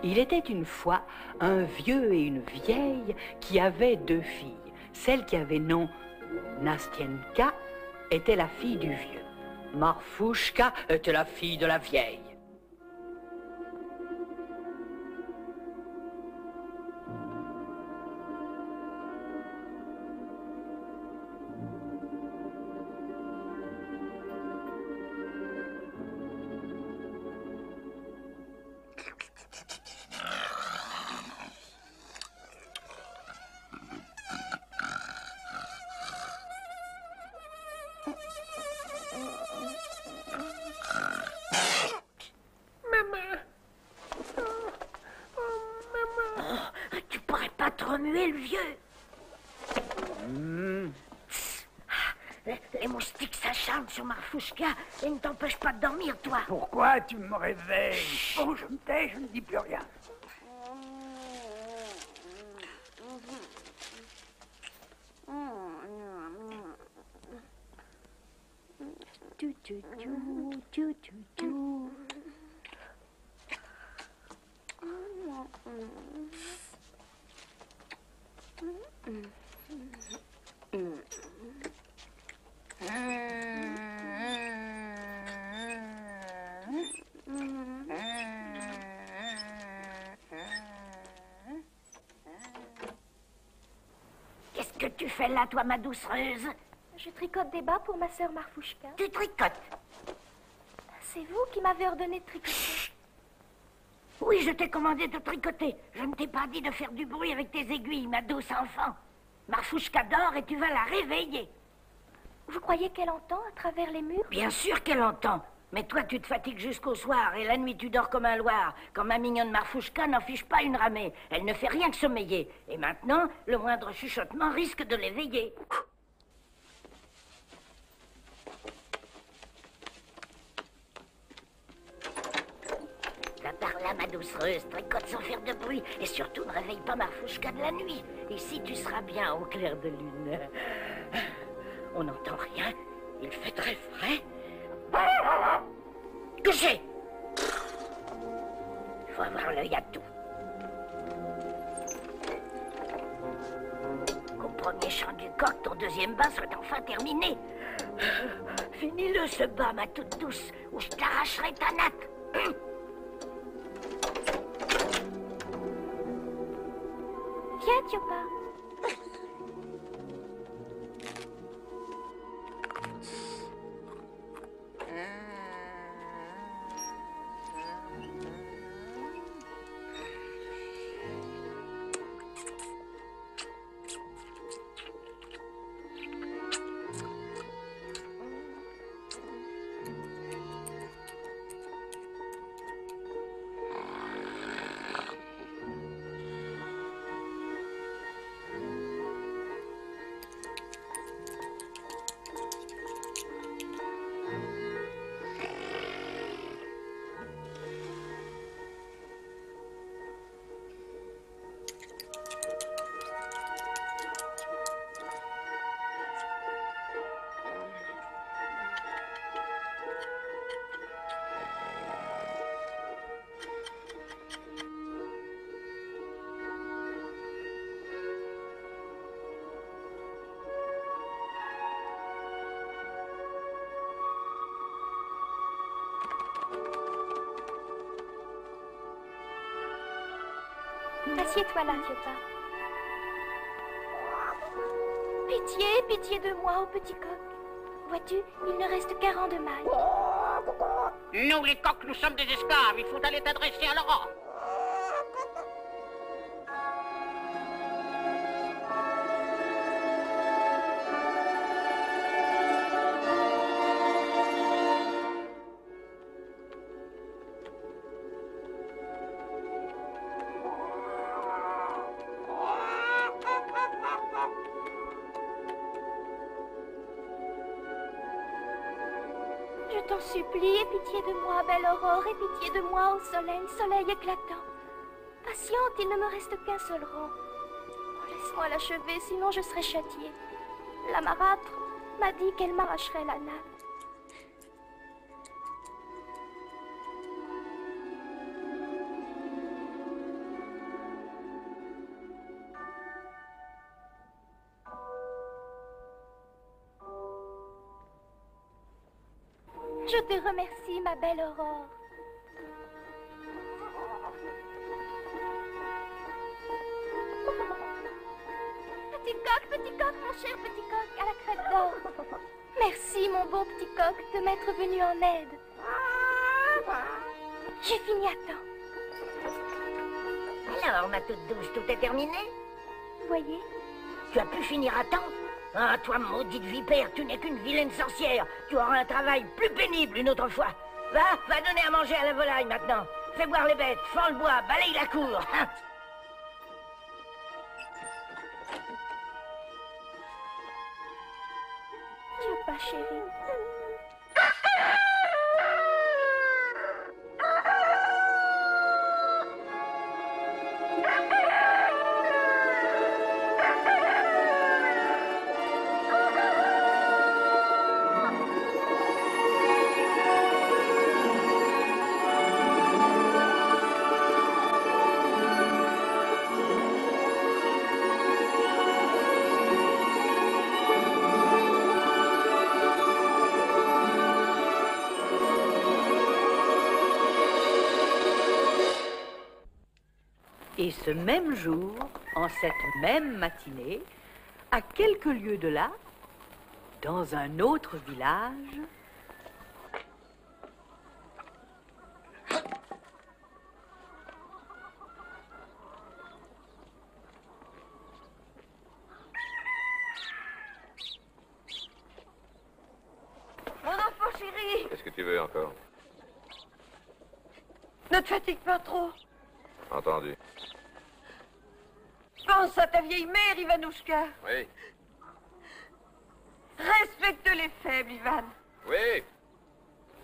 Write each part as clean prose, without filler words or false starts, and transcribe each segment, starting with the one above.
Il était une fois un vieux et une vieille qui avaient 2 filles. Celle qui avait nom Nastienka était la fille du vieux. Marfouchka était la fille de la vieille. Remuer le vieux. Les moustiques s'acharnent sur Marfouchka et ne t'empêchent pas de dormir, toi. Pourquoi tu me réveilles? Bon, je me tais, je ne dis plus rien. Qu'est-ce que tu fais là, toi, ma doucereuse? Je tricote des bas pour ma sœur Marfouchka. Tu tricotes? C'est vous qui m'avez ordonné de tricoter. Oui, je t'ai commandé de tricoter. Je ne t'ai pas dit de faire du bruit avec tes aiguilles, ma douce enfant. Marfouchka dort et tu vas la réveiller. Vous croyez qu'elle entend à travers les murs? Bien sûr qu'elle entend. Mais toi, tu te fatigues jusqu'au soir et la nuit, tu dors comme un loir. Quand ma mignonne Marfouchka n'en fiche pas une ramée. Elle ne fait rien que sommeiller. Et maintenant, le moindre chuchotement risque de l'éveiller. Va par là, ma doucereuse. Tricote sans faire de bruit. Et surtout, ne réveille pas Marfouchka de la nuit. Ici, tu seras bien au clair de lune. On n'entend rien. Il fait très frais. Couché! Il faut avoir l'œil à tout. Qu'au premier chant du coq, ton deuxième bain soit enfin terminé. Finis-le, ce bas, ma toute douce, ou je t'arracherai ta natte. Viens, Tiopa. Assieds-toi là, Tiopa. Pitié, pitié de moi, ô petit coq. Vois-tu, il ne reste qu'un rang de mailles. Nous, les coqs, nous sommes des esclaves. Il faut aller t'adresser à Laurent. Je t'en supplie, aie pitié de moi, belle aurore, aie pitié de moi, ô soleil, soleil éclatant. Patiente, il ne me reste qu'un seul rang. Oh, laisse-moi l'achever, sinon je serai châtiée. La marâtre m'a dit qu'elle m'arracherait la nappe. Je te remercie, ma belle Aurore. Petit coq, mon cher petit coq, à la crête d'or. Merci, mon beau petit coq, de m'être venu en aide. J'ai fini à temps. Alors, ma toute douce, tout est terminé? Vous voyez? Tu as pu finir à temps? Ah, toi, maudite vipère, tu n'es qu'une vilaine sorcière. Tu auras un travail plus pénible une autre fois. Va donner à manger à la volaille maintenant. Fais boire les bêtes, fends le bois, balaye la cour. Tu veux pas, chérie? Et ce même jour, en cette même matinée, à quelques lieues de là, dans un autre village, Mon enfant chéri, Qu'est-ce que tu veux encore? ne te fatigue pas trop. Entendu. Pense à ta vieille mère, Ivanouchka. Oui. Respecte les faibles, Ivan. Oui.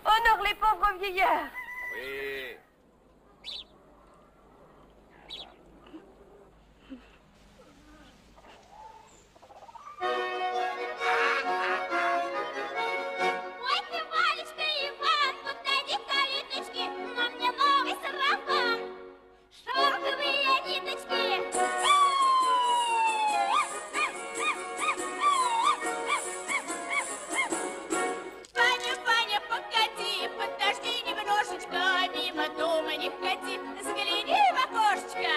Honore les pauvres vieillards. Oui. Ой, ты, Валечка, Иван, подойди к калиточке, на мне новый сарафан, шелковые ниточки. Ваня, Ваня, погоди, подожди немножечко, мимо дома не входи, загляни в окошечко.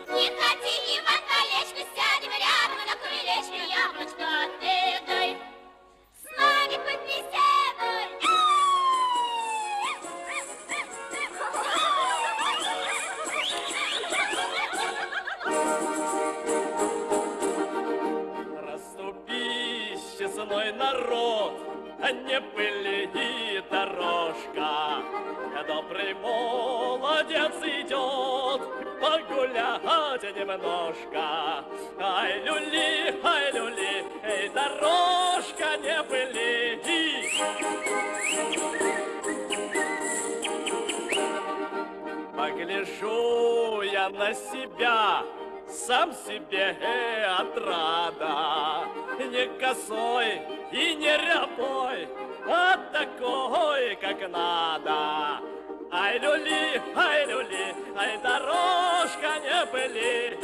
Не ходи, Иван, колечко, сядем рядом на крылечко, яблочко ты дай, с нами побеседуй. Расступись, честной народ, не пыли и дорожка. Добрый молодец идет погулять немножко. Ай, люли, эй, дорожка, не пыли. Погляжу я на себя, сам себе отрада. Не косой и не рябой, а такой, как надо. Ай, люли, ай, дорожка, не пыли.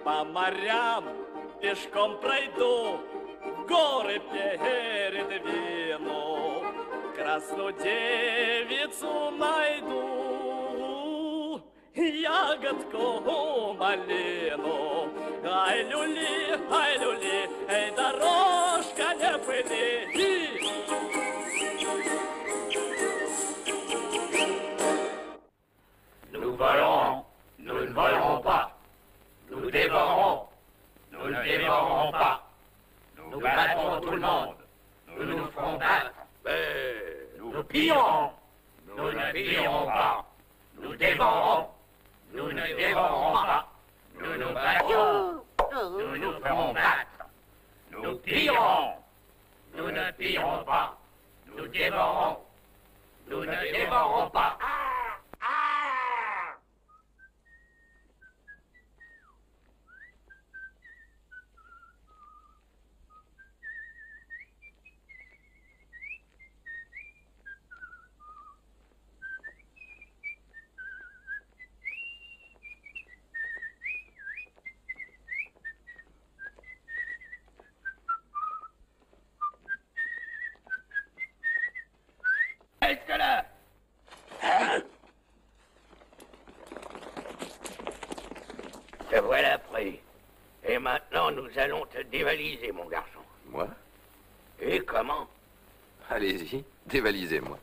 По морям пешком пройду, горы передвину, красную девицу найду, ягодку малину. Ай, люли, эй, дорожка, не пыли. Nous volerons, nous ne volerons pas. Nous dévorons, nous ne dévorons pas. Nous battrons tout le monde, nous nous ferons battre. Nous pillerons, nous ne pillerons pas. Nous dévorons, nous ne dévorons pas. Nous nous battrons, nous nous ferons battre. Nous pillerons, nous ne pillerons pas. Nous dévorons, nous ne dévorons pas. Reste là. Hein? Te voilà pris. Et maintenant, nous allons te dévaliser, mon garçon. Moi? Et comment? Allez-y, dévalisez-moi.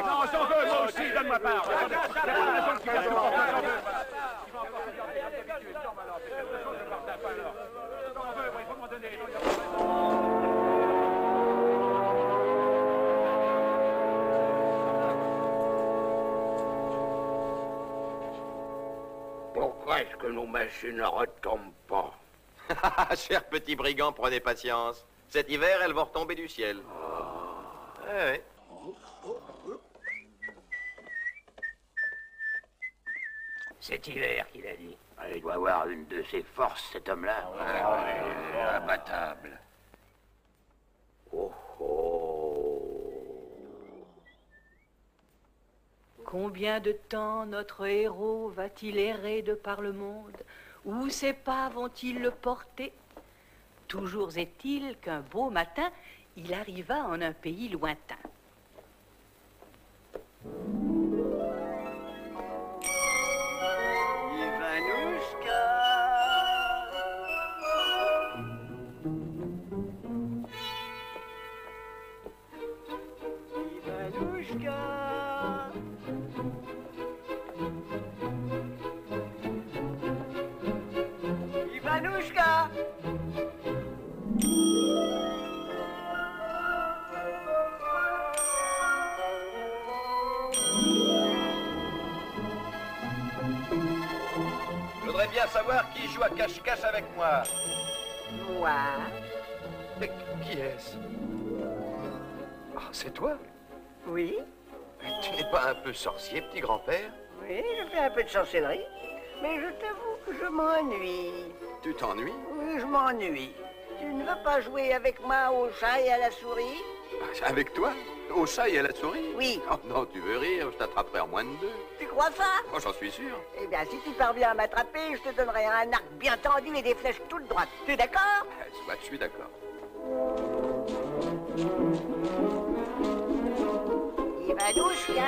Non, j'en veux, moi aussi, donne-moi part. Pourquoi est-ce que nos machines ne retombent pas? Cher petit brigand, prenez patience. Cet hiver, elles vont retomber du ciel. Ouais. Cet hiver qu'il a dit. Il doit avoir une de ses forces, cet homme-là. Imbattable. Oh oh. Combien de temps notre héros va-t-il errer de par le monde? Où ses pas vont-ils le porter? Toujours est-il qu'un beau matin, il arriva en un pays lointain. Ivanouchka! Je voudrais bien savoir qui joue à cache-cache avec moi. Moi? Mais qui est-ce? Ah, c'est toi? Oui? Mais tu n'es pas un peu sorcier, petit grand-père? Oui, je fais un peu de sorcellerie. Mais je t'avoue que je m'ennuie. Tu t'ennuies? Oui, je m'ennuie. Tu ne veux pas jouer avec moi au chat et à la souris? Avec toi? Au chat et à la souris? Oui. Oh non, tu veux rire, je t'attraperai en moins de 2. Tu crois ça? Oh, j'en suis sûr. Eh bien, si tu parviens à m'attraper, je te donnerai un arc bien tendu et des flèches toutes droites. Tu es d'accord? Soit, je suis d'accord. Ivanouchka!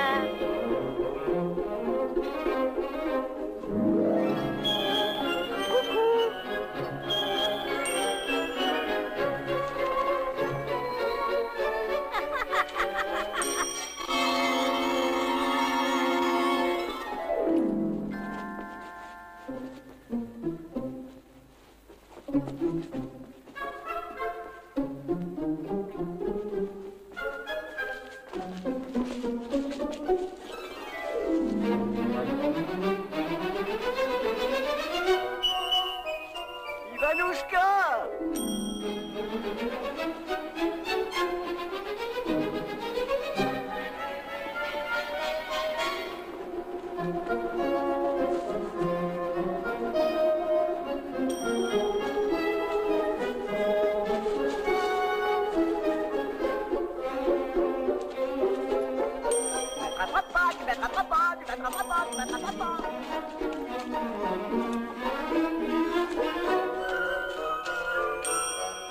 Ivanouchka!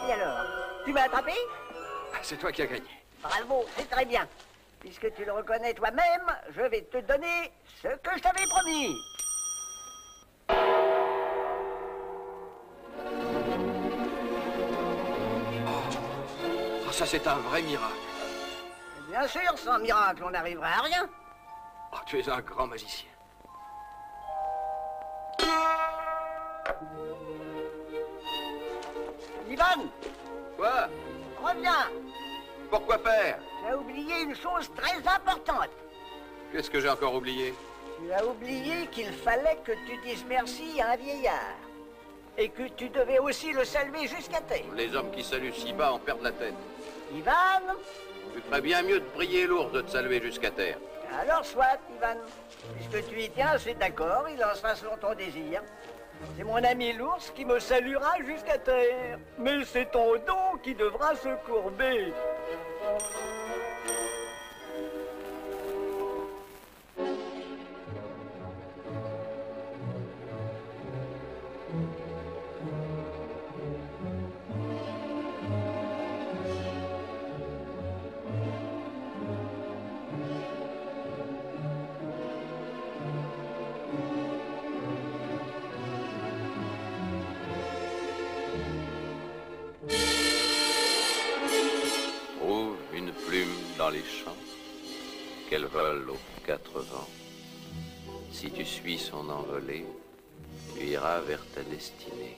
Et alors, tu m'as attrapé? C'est toi qui as gagné. Bravo, c'est très bien. Puisque tu le reconnais toi-même, je vais te donner ce que je t'avais promis. Oh, ça, c'est un vrai miracle. Bien sûr, sans miracle, on n'arrivera à rien. Oh, tu es un grand magicien. Ivan, Quoi? reviens. Pourquoi faire? Tu as oublié une chose très importante. Qu'est-ce que j'ai encore oublié? Tu as oublié qu'il fallait que tu dises merci à un vieillard. et que tu devais aussi le saluer jusqu'à terre. Les hommes qui saluent si bas en perdent la tête. Ivan? Tu ferais bien mieux de prier l'ours de te saluer jusqu'à terre. Alors soit, Ivan. Puisque tu y tiens, c'est d'accord, il en sera selon ton désir. C'est mon ami l'ours qui me saluera jusqu'à terre. Mais c'est ton dos qui devra se courber. Trouve une plume dans les champs, qu'elle vole aux quatre vents. Si tu suis son envolée, tu iras vers ta destinée.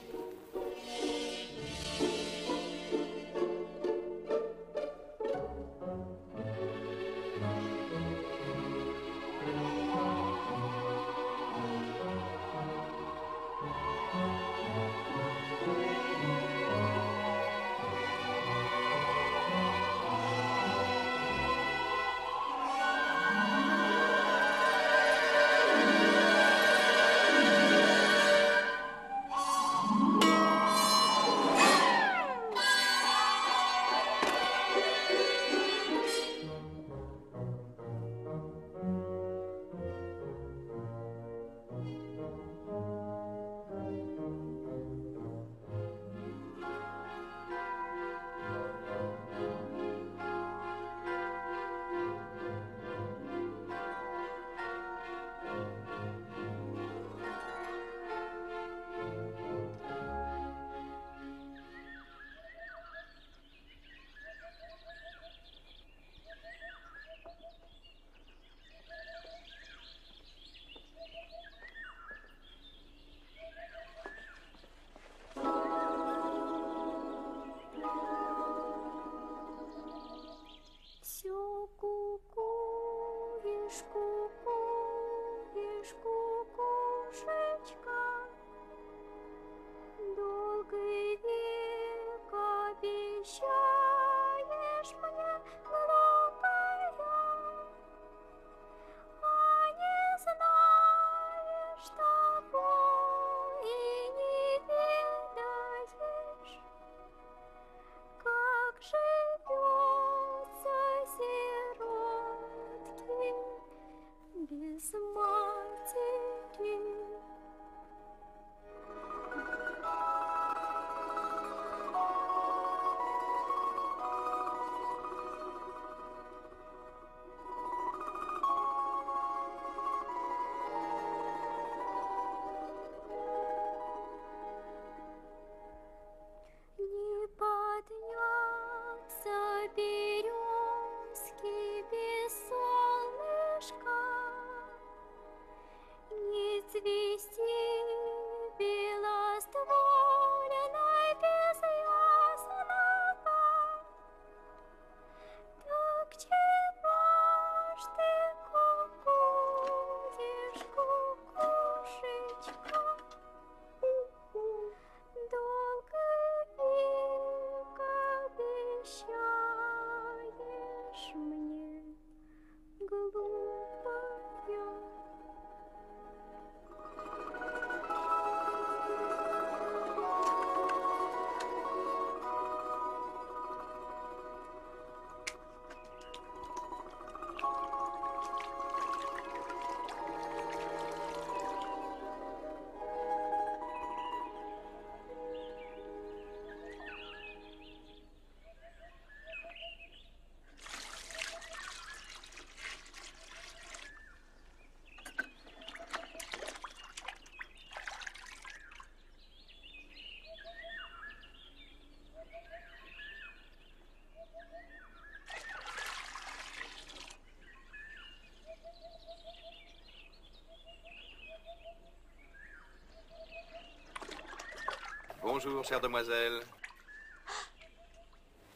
Bonjour, chère demoiselle.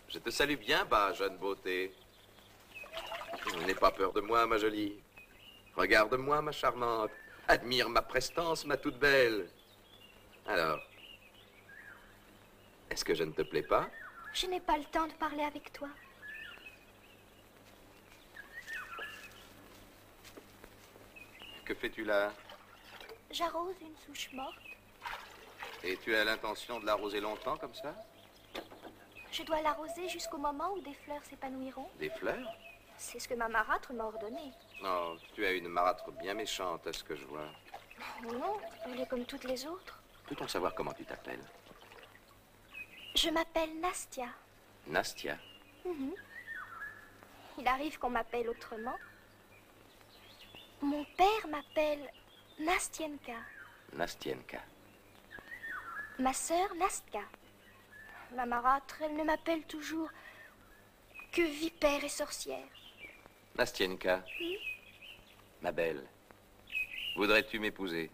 Je te salue bien bas, jeune beauté. N'aie pas peur de moi, ma jolie. Regarde-moi, ma charmante. Admire ma prestance, ma toute belle. Alors, Est-ce que je ne te plais pas? Je n'ai pas le temps de parler avec toi. Que fais-tu là? J'arrose une souche morte. Et tu as l'intention de l'arroser longtemps comme ça? Je dois l'arroser jusqu'au moment où des fleurs s'épanouiront. Des fleurs? C'est ce que ma marâtre m'a ordonné. Non, tu as une marâtre bien méchante, à ce que je vois. Non, elle est comme toutes les autres. Peut-on savoir comment tu t'appelles? Je m'appelle Nastia. Nastia. Mhm. Il arrive qu'on m'appelle autrement. Mon père m'appelle Nastienka. Nastienka. Ma sœur Nastka. Ma marâtre, elle ne m'appelle toujours que vipère et sorcière. Nastienka. Ma belle, voudrais-tu m'épouser?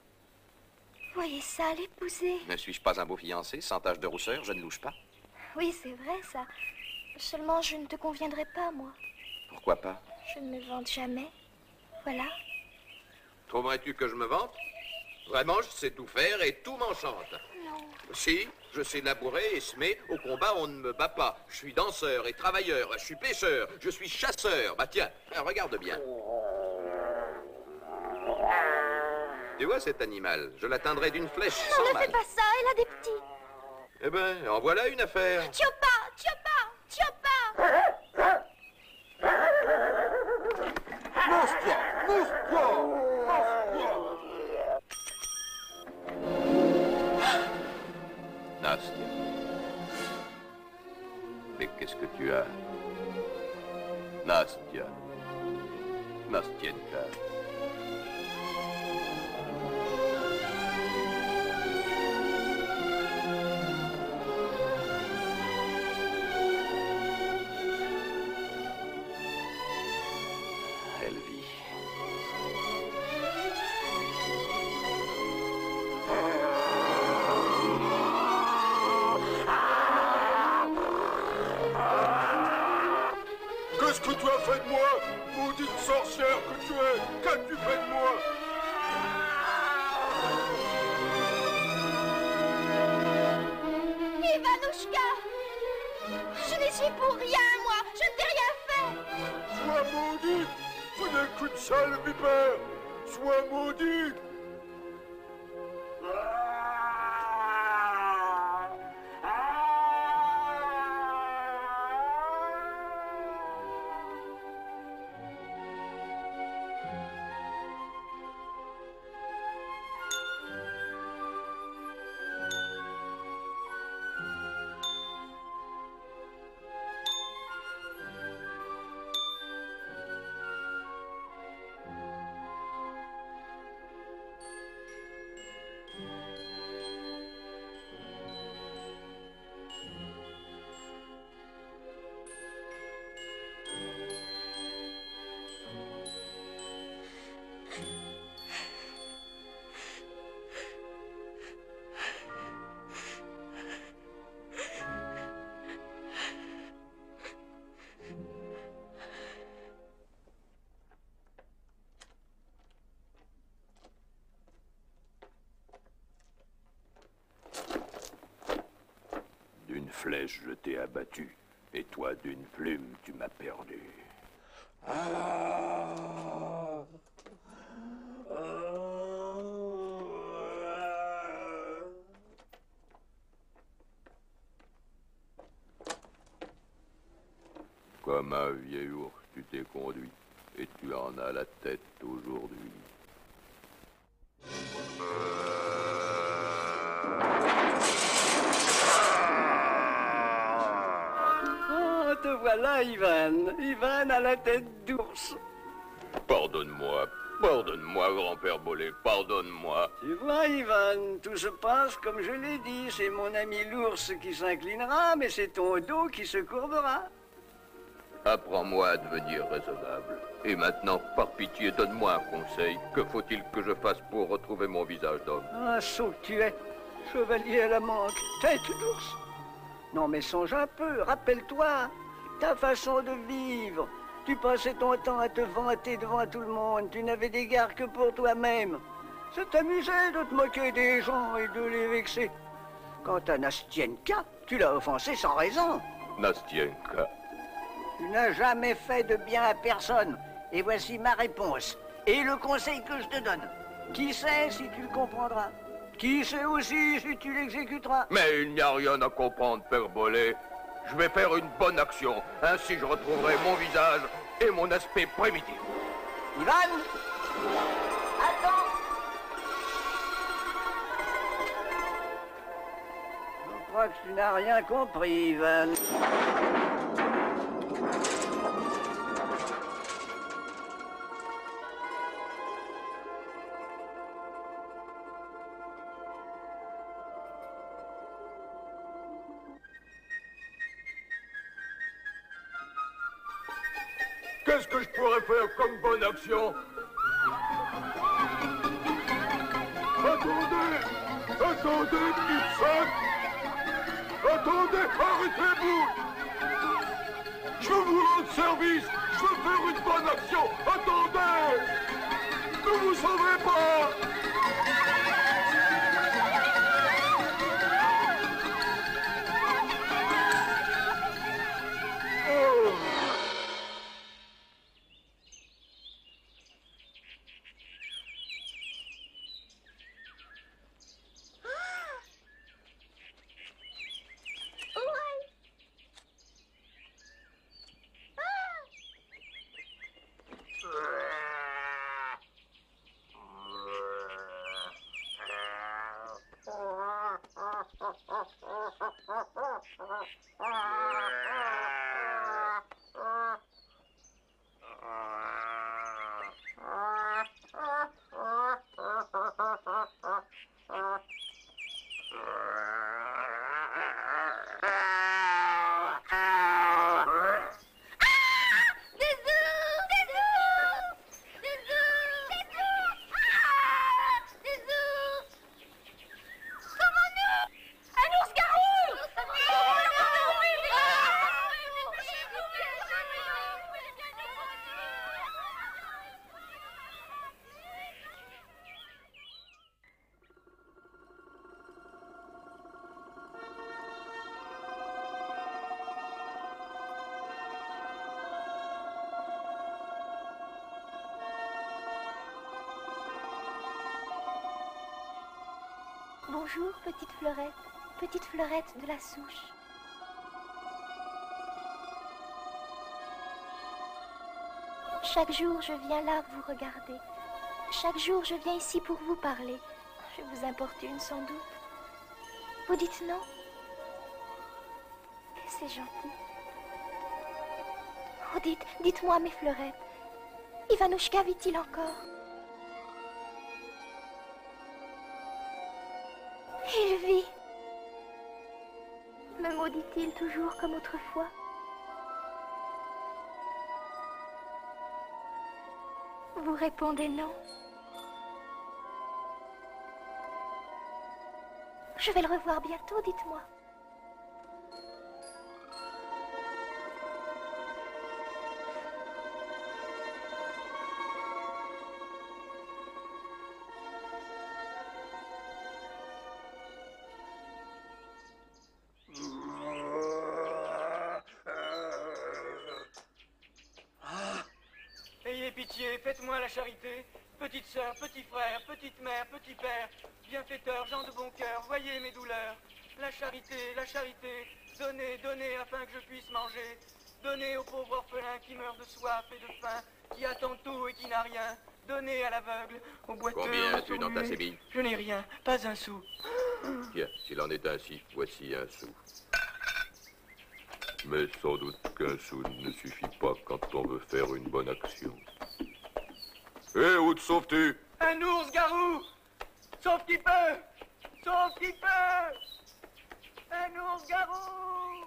Voyez ça, l'épouser. Ne suis-je pas un beau fiancé, sans tache de rousseur? Je ne louche pas. Oui, c'est vrai, ça. Seulement, je ne te conviendrai pas, moi. Pourquoi pas? Je ne me vante jamais. Voilà. Trouverais-tu que je me vante? Vraiment, je sais tout faire et tout m'enchante. Non. Si, je sais labourer et semer. Au combat, on ne me bat pas. Je suis danseur et travailleur. Je suis pêcheur. Je suis chasseur. Bah tiens, regarde bien. Tu vois cet animal? Je l'atteindrai d'une flèche sans Non, ne mal. fais pas ça, elle a des petits. Eh ben, en voilà une affaire. Tiopa, Tiopa, Tiopa. Nastia! Nastia. Mais qu'est-ce que tu as? Nastia. Nastienka. Elle vit. Qu'est-ce que tu as fait de moi? Maudite sorcière que tu es! Qu'as-tu fait de moi? Ivanouchka! Je n'y suis pour rien, moi. Je ne t'ai rien fait. Sois maudite! Tu n'es qu'une sale vipère! Sois maudite! D'une flèche, je t'ai abattu. Et toi, d'une plume, tu m'as perdu. Comme un vieil ours, tu t'es conduit. Et tu en as la tête aujourd'hui. Oh, te voilà, Ivan. Ivan a la tête d'ours. Pardonne-moi, pardonne-moi, grand-père Bolet, pardonne-moi. Tu vois, Ivan, tout se passe comme je l'ai dit. C'est mon ami l'ours qui s'inclinera, mais c'est ton dos qui se courbera. Apprends-moi à devenir raisonnable. Et maintenant, par pitié, donne-moi un conseil. Que faut-il que je fasse pour retrouver mon visage d'homme? Ah, sot que tu es, chevalier à la manque, tête d'ours. Non, mais songe un peu, rappelle-toi, ta façon de vivre. Tu passais ton temps à te vanter devant tout le monde, tu n'avais d'égard que pour toi-même. Ça t'amusait de te moquer des gens et de les vexer. Quant à Nastienka, tu l'as offensé sans raison. Nastienka. Tu n'as jamais fait de bien à personne. Et voici ma réponse. Et le conseil que je te donne. Qui sait si tu le comprendras? Qui sait aussi si tu l'exécuteras? Mais il n'y a rien à comprendre, Père Bolet. Je vais faire une bonne action. Ainsi je retrouverai mon visage et mon aspect primitif. Ivan! Attends! Je crois que tu n'as rien compris, Ivan. Qu'est-ce que je pourrais faire comme bonne action? Attendez! Attendez, Ibsen! Attendez, arrêtez-vous! Je veux vous rendre service! Je veux faire une bonne action! Attendez! Ne vous sauvez pas! Oh. Bonjour, petite fleurette de la souche. Chaque jour, je viens là vous regarder. Chaque jour, je viens ici pour vous parler. Je vous importune sans doute. Vous dites non? C'est gentil. Oh, dites-moi, mes fleurettes. Ivanouchka vit-il encore? Il vit. Me maudit-il toujours comme autrefois? Vous répondez non. Je vais le revoir bientôt, dites-moi. Ayez pitié, faites-moi la charité. Petite sœur, petit frère, petite mère, petit père, bienfaiteur, gens de bon cœur, voyez mes douleurs. La charité, donnez, donnez afin que je puisse manger. Donnez au pauvre orphelin qui meurt de soif et de faim, qui attend tout et qui n'a rien. Donnez à l'aveugle, au boiteux. Combien as-tu dans ta sébille? Je n'ai rien, pas un sou. Tiens, s'il en est ainsi, voici un sou. Mais sans doute qu'un sou ne suffit pas quand on veut faire une bonne action. Hé, où te sauves-tu? Un ours-garou! Sauf qui peut! Sauf qui peut! Un ours-garou!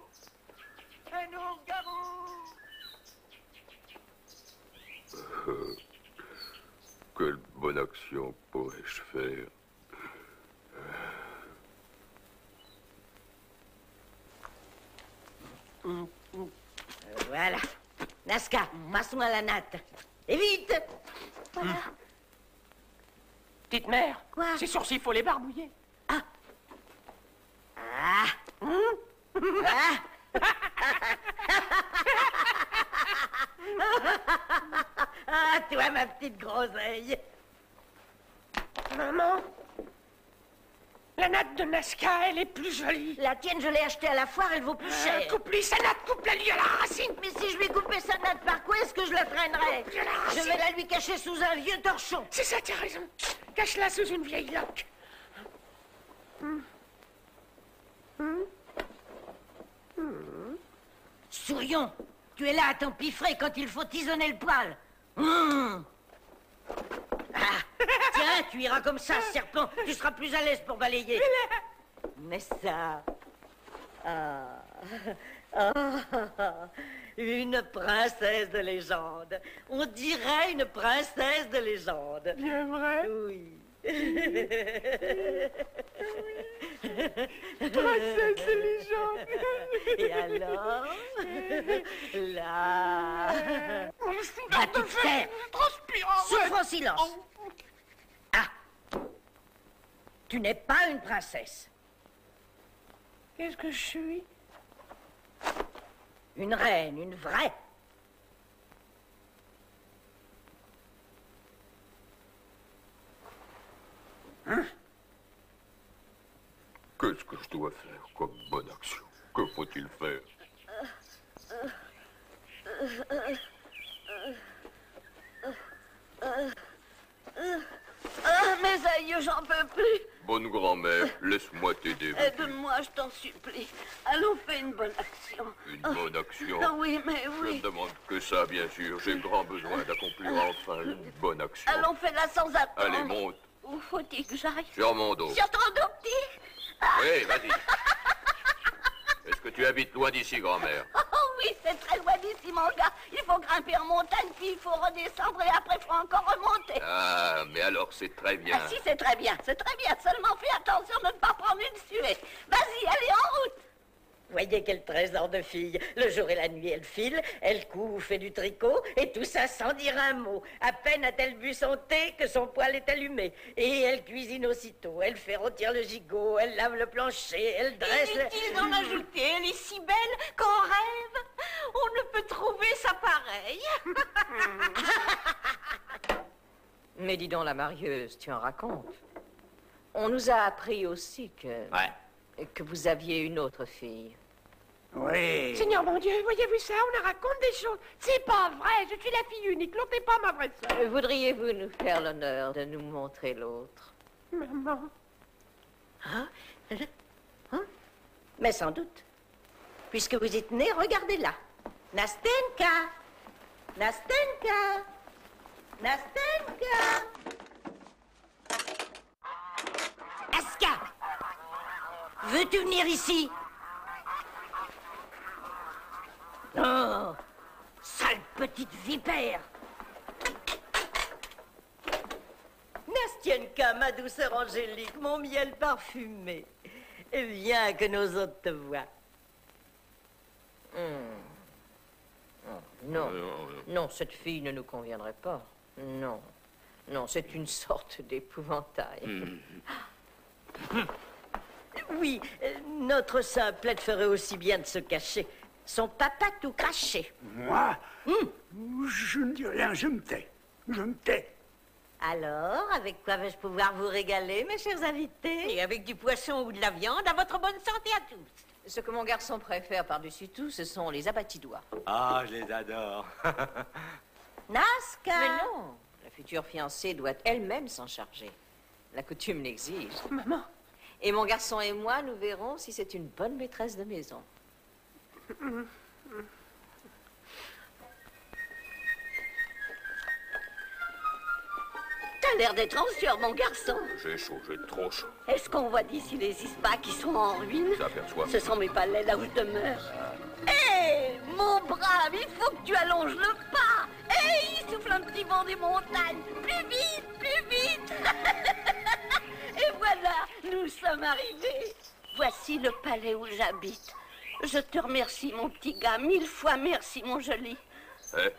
Un ours-garou! Quelle bonne action pourrais-je faire? Voilà. Naska, passe-moi la natte. Et vite! Voilà. Petite mère, Quoi? ces sourcils, faut les barbouiller. Ah, toi, ma petite groseille. Maman, la natte de Nazca, elle est plus jolie. La tienne, je l'ai achetée à la foire, elle vaut plus cher. Coupe-lui sa natte, coupe-la lui à la racine. Mais si je lui coupais sa natte, par quoi est-ce que je la traînerais? Coupe-lui à la racine. Je vais la lui cacher sous un vieux torchon. C'est ça, t'as raison. Cache-la sous une vieille loque. Sourion, tu es là à t'empiffrer quand il faut tisonner le poil. Ah, tiens, tu iras comme ça, serpent. Tu seras plus à l'aise pour balayer. Mais ça... Ah, une princesse de légende. On dirait une princesse de légende. Bien vrai? Oui. Princesse de légende. Et alors? Là... Va-tu te taire? Souffre en silence. Ah! Tu n'es pas une princesse. Qu'est-ce que je suis? Une reine, une vraie. Hein? Qu'est-ce que je dois faire comme bonne action? Que faut-il faire? Mes aïeux, j'en peux plus. Bonne grand-mère, laisse-moi t'aider. Aide-moi, je t'en supplie. Allons, fais une bonne action. Une bonne action? Ah oui, mais Je oui. ne demande que ça, bien sûr. J'ai grand besoin d'accomplir enfin une bonne action. Allons, fais-la sans attendre. Allez, monte. Où faut-il que j'aille? Sur mon dos. Sur ton dos, petit? Oui, vas-y. Est-ce que tu habites loin d'ici, grand-mère? Oh oui, c'est très loin d'ici, mon gars. Il faut grimper en montagne, puis il faut redescendre, et après, il faut encore remonter. Ah, mais alors c'est très bien. Ah si, c'est très bien, c'est très bien. Seulement fais attention de ne pas prendre une suée. Vas-y, allez, en route. Voyez quel trésor de fille. Le jour et la nuit, elle file, elle coud, fait du tricot, et tout ça sans dire un mot. À peine a-t-elle bu son thé que son poêle est allumé. Et elle cuisine aussitôt, elle fait rôtir le gigot, elle lave le plancher, elle dresse... Inutile d'en ajouter, elle est si belle qu'en rêve, on ne peut trouver sa pareille. Mais dis donc, la marieuse, tu en racontes. On nous a appris aussi que vous aviez une autre fille. Oui. Seigneur mon Dieu, voyez-vous ça? On en raconte des choses. C'est pas vrai, je suis la fille unique. L'autre n'est pas ma vraie sœur. Voudriez-vous nous faire l'honneur de nous montrer l'autre? Maman. Hein? Mais sans doute. Puisque vous y tenez, regardez-la. Nastenka! Nastenka! Nastenka! Aska! Veux-tu venir ici? Oh! Sale petite vipère! Nastienka, ma douceur angélique, mon miel parfumé. Viens que nos hôtes te voient. Non, non, cette fille ne nous conviendrait pas. Non, non, c'est une sorte d'épouvantail. Oui, notre simplette ferait aussi bien de se cacher. Son papa tout craché. Moi? Je ne dis rien, je me tais. Je me tais. Alors, avec quoi vais-je pouvoir vous régaler, mes chers invités? Et avec du poisson ou de la viande, à votre bonne santé à tous. Ce que mon garçon préfère par-dessus tout, ce sont les abattidois. Ah, je les adore. Nazca! Mais non, la future fiancée doit elle-même s'en charger. La coutume l'exige. Maman. Et mon garçon et moi, nous verrons si c'est une bonne maîtresse de maison. T'as l'air d'être anxieux, mon garçon. J'ai chaud, j'ai trop chaud. Est-ce qu'on voit d'ici les ispas qui sont en ruine? S'aperçoit. Ce sont mes palais là où je demeure. Hé, mon brave, il faut que tu allonges le pas. Hé, il souffle un petit vent des montagnes. Plus vite, plus vite. Et voilà, nous sommes arrivés. Voici le palais où j'habite. Je te remercie, mon petit gars. 1000 fois merci, mon joli. Eh?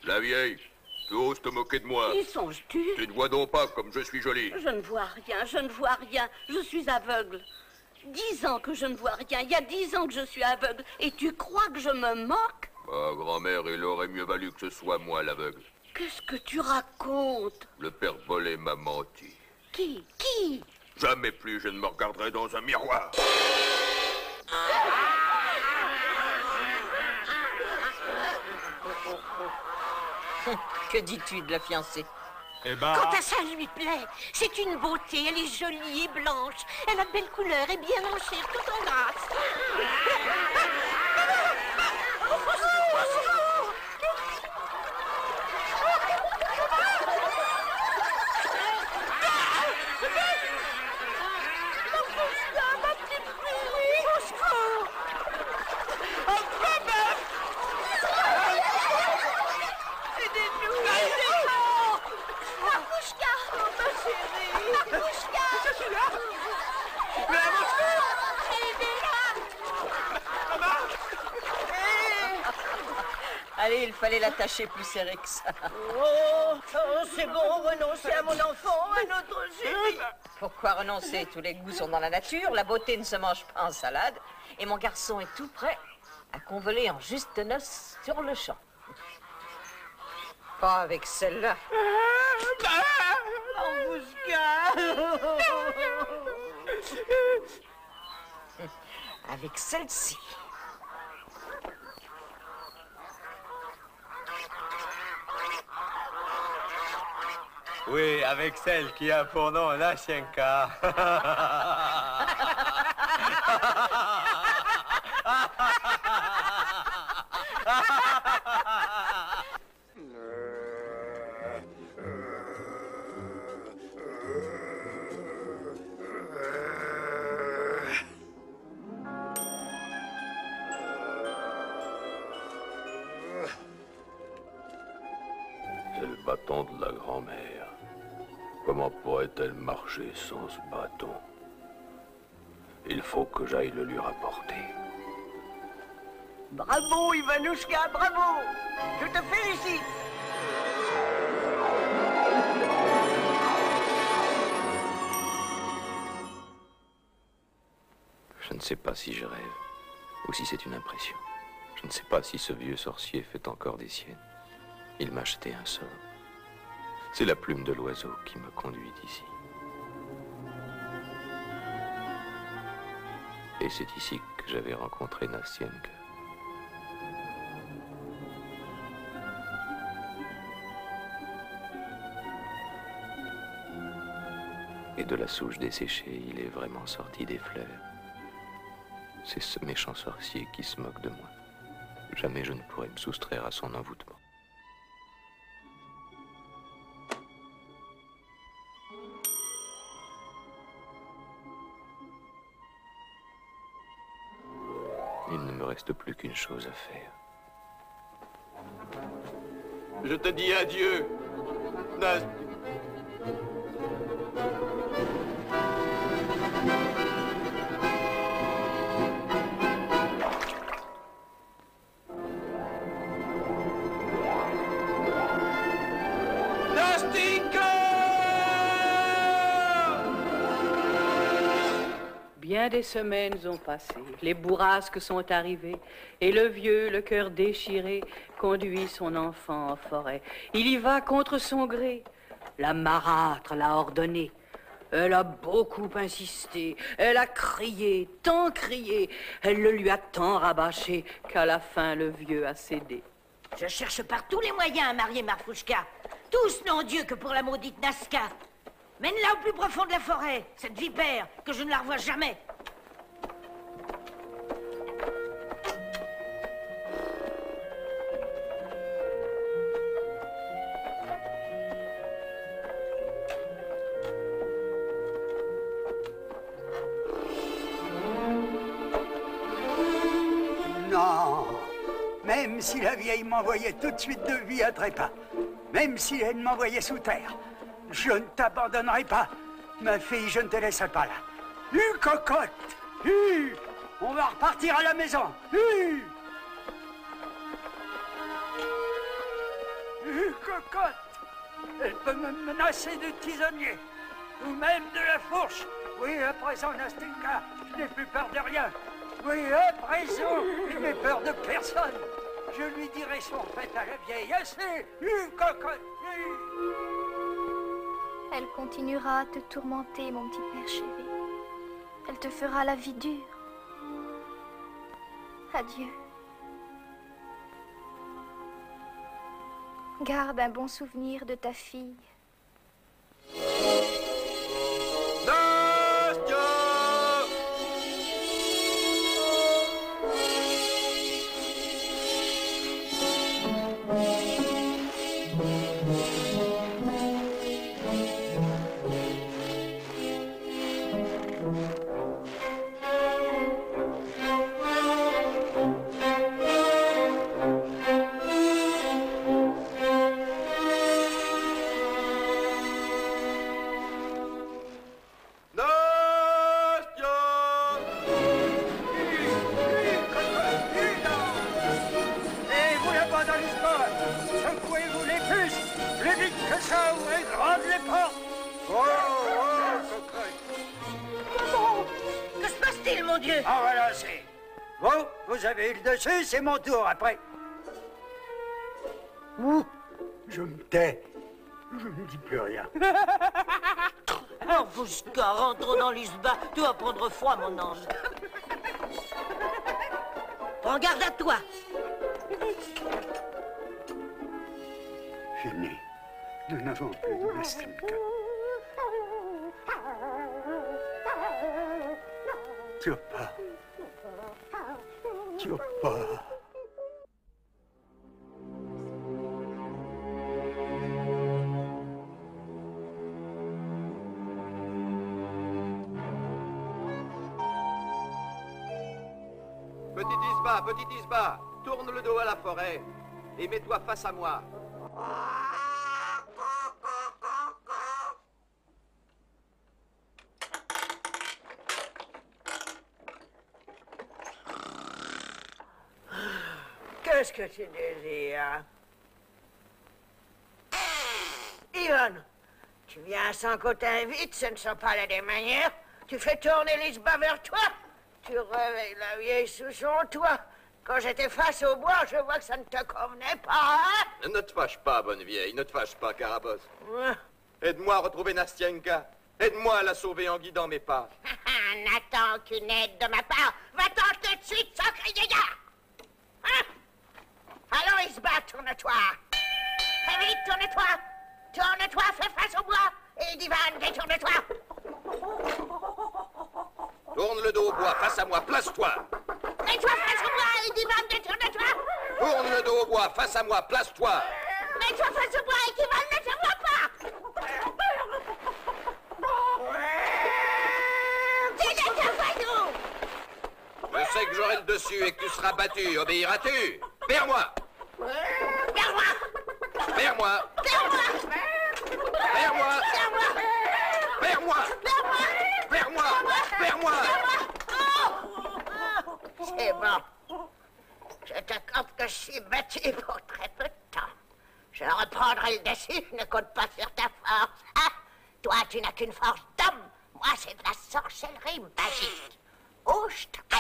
La vieille, tu oses te moquer de moi? Y songes-tu? Tu ne vois donc pas comme je suis jolie. Je ne vois rien, je ne vois rien. Je suis aveugle. 10 ans que je ne vois rien. Il y a 10 ans que je suis aveugle. Et tu crois que je me moque? Bah, grand-mère, il aurait mieux valu que ce soit moi l'aveugle. Qu'est-ce que tu racontes? Le père Bolet m'a menti. Qui? Qui? Jamais plus je ne me regarderai dans un miroir. Que dis-tu de la fiancée? Eh ben... Quant à ça, elle lui plaît. C'est une beauté, elle est jolie et blanche. Elle a de belles couleurs et bien en chair, tout en grâce. Allez, il fallait l'attacher plus serré que ça. Oh, c'est bon, renoncez à mon enfant, à notre chéri. Pourquoi renoncer? Tous les goûts sont dans la nature, la beauté ne se mange pas en salade. Et mon garçon est tout prêt à convoler en juste noces sur le champ. Pas avec celle-là. Avec celle-ci. Oui, avec celle qui a pour nom Nastienka. C'est le bâton de la grand-mère. Comment pourrait-elle marcher sans ce bâton? Il faut que j'aille le lui rapporter. Bravo, Ivanouchka, bravo. Je te félicite. Je ne sais pas si je rêve, ou si c'est une impression. Je ne sais pas si ce vieux sorcier fait encore des siennes. Il m'a jeté un sort. C'est la plume de l'oiseau qui me conduit ici. Et c'est ici que j'avais rencontré Nastienka. Et de la souche desséchée, il est vraiment sorti des fleurs. C'est ce méchant sorcier qui se moque de moi. Jamais je ne pourrai me soustraire à son envoûtement. Il ne me reste plus qu'une chose à faire. Je te dis adieu, Nast. Bien des semaines ont passé, les bourrasques sont arrivées, et le vieux, le cœur déchiré, conduit son enfant en forêt. Il y va contre son gré, la marâtre l'a ordonné. Elle a beaucoup insisté, elle a crié, tant crié, elle le lui a tant rabâché qu'à la fin le vieux a cédé. Je cherche par tous les moyens à marier Marfouchka. Tous n'ont Dieu que pour la maudite Naska. Mène-la au plus profond de la forêt, cette vipère, que je ne la revois jamais. Non, même si la vieille m'envoyait tout de suite de vie à trépas, même si elle m'envoyait sous terre, je ne t'abandonnerai pas. Ma fille, je ne te laisserai pas là. Cocotte! On va repartir à la maison. Cocotte! Elle peut me menacer de tisonnier, ou même de la fourche. Oui, à présent, Nastenka, Je n'ai plus peur de rien. Oui, à présent, je n'ai peur de personne. Je lui dirai son fait à la vieille. Assez, une cocotte. Elle continuera à te tourmenter, mon petit père chéri. Elle te fera la vie dure. Adieu. Garde un bon souvenir de ta fille. Vous avez eu le dessus, c'est mon tour après. Ouh, je me tais. Je ne dis plus rien. Marfouchka, rentre dans l'isba. Tu vas prendre froid, mon ange. Prends garde à toi. Fini. Nous n'avons plus de Nastenka. Tu vas pas. Tu vas pas. Petit Isba, tourne le dos à la forêt et mets-toi face à moi. Qu'est-ce que tu désires? Ivan, tu viens sans qu'on t'invite, ce ne sont pas là des manières. Tu fais tourner l'isba vers toi. Tu réveilles la vieille sous son toit. Quand j'étais face au bois, je vois que ça ne te convenait pas, hein? Ne te fâche pas, bonne vieille, ne te fâche pas, Carabosse. Ouais. Aide-moi à retrouver Nastienka. Aide-moi à la sauver en guidant mes pas. N'attends qu'une aide de ma part. Va-t'en tout de suite sans crier gare. Hein? Allons, Isba, tourne-toi. Très vite, tourne-toi. Tourne-toi, fais face au bois. Et Divan, détourne-toi. Tourne le dos au bois, face à moi, place-toi. Mets-toi face au bois et Divan, détourne-toi. Tourne le dos au bois, face à moi, place-toi. Mets-toi face au bois et Divan ne te voit pas. Je sais que j'aurai le dessus et que tu seras battu. Obéiras-tu? Vers-moi. Vers-moi. Vers-moi. Vers-moi. Vers-moi. Vers-moi. Vers-moi. Vers-moi. C'est bon. Je t'accorde que je suis battu pour très peu de temps. Je reprendrai le dessus, je ne compte pas sur ta force. Ah, toi, tu n'as qu'une force d'homme. Moi, c'est de la sorcellerie magique. Oustra,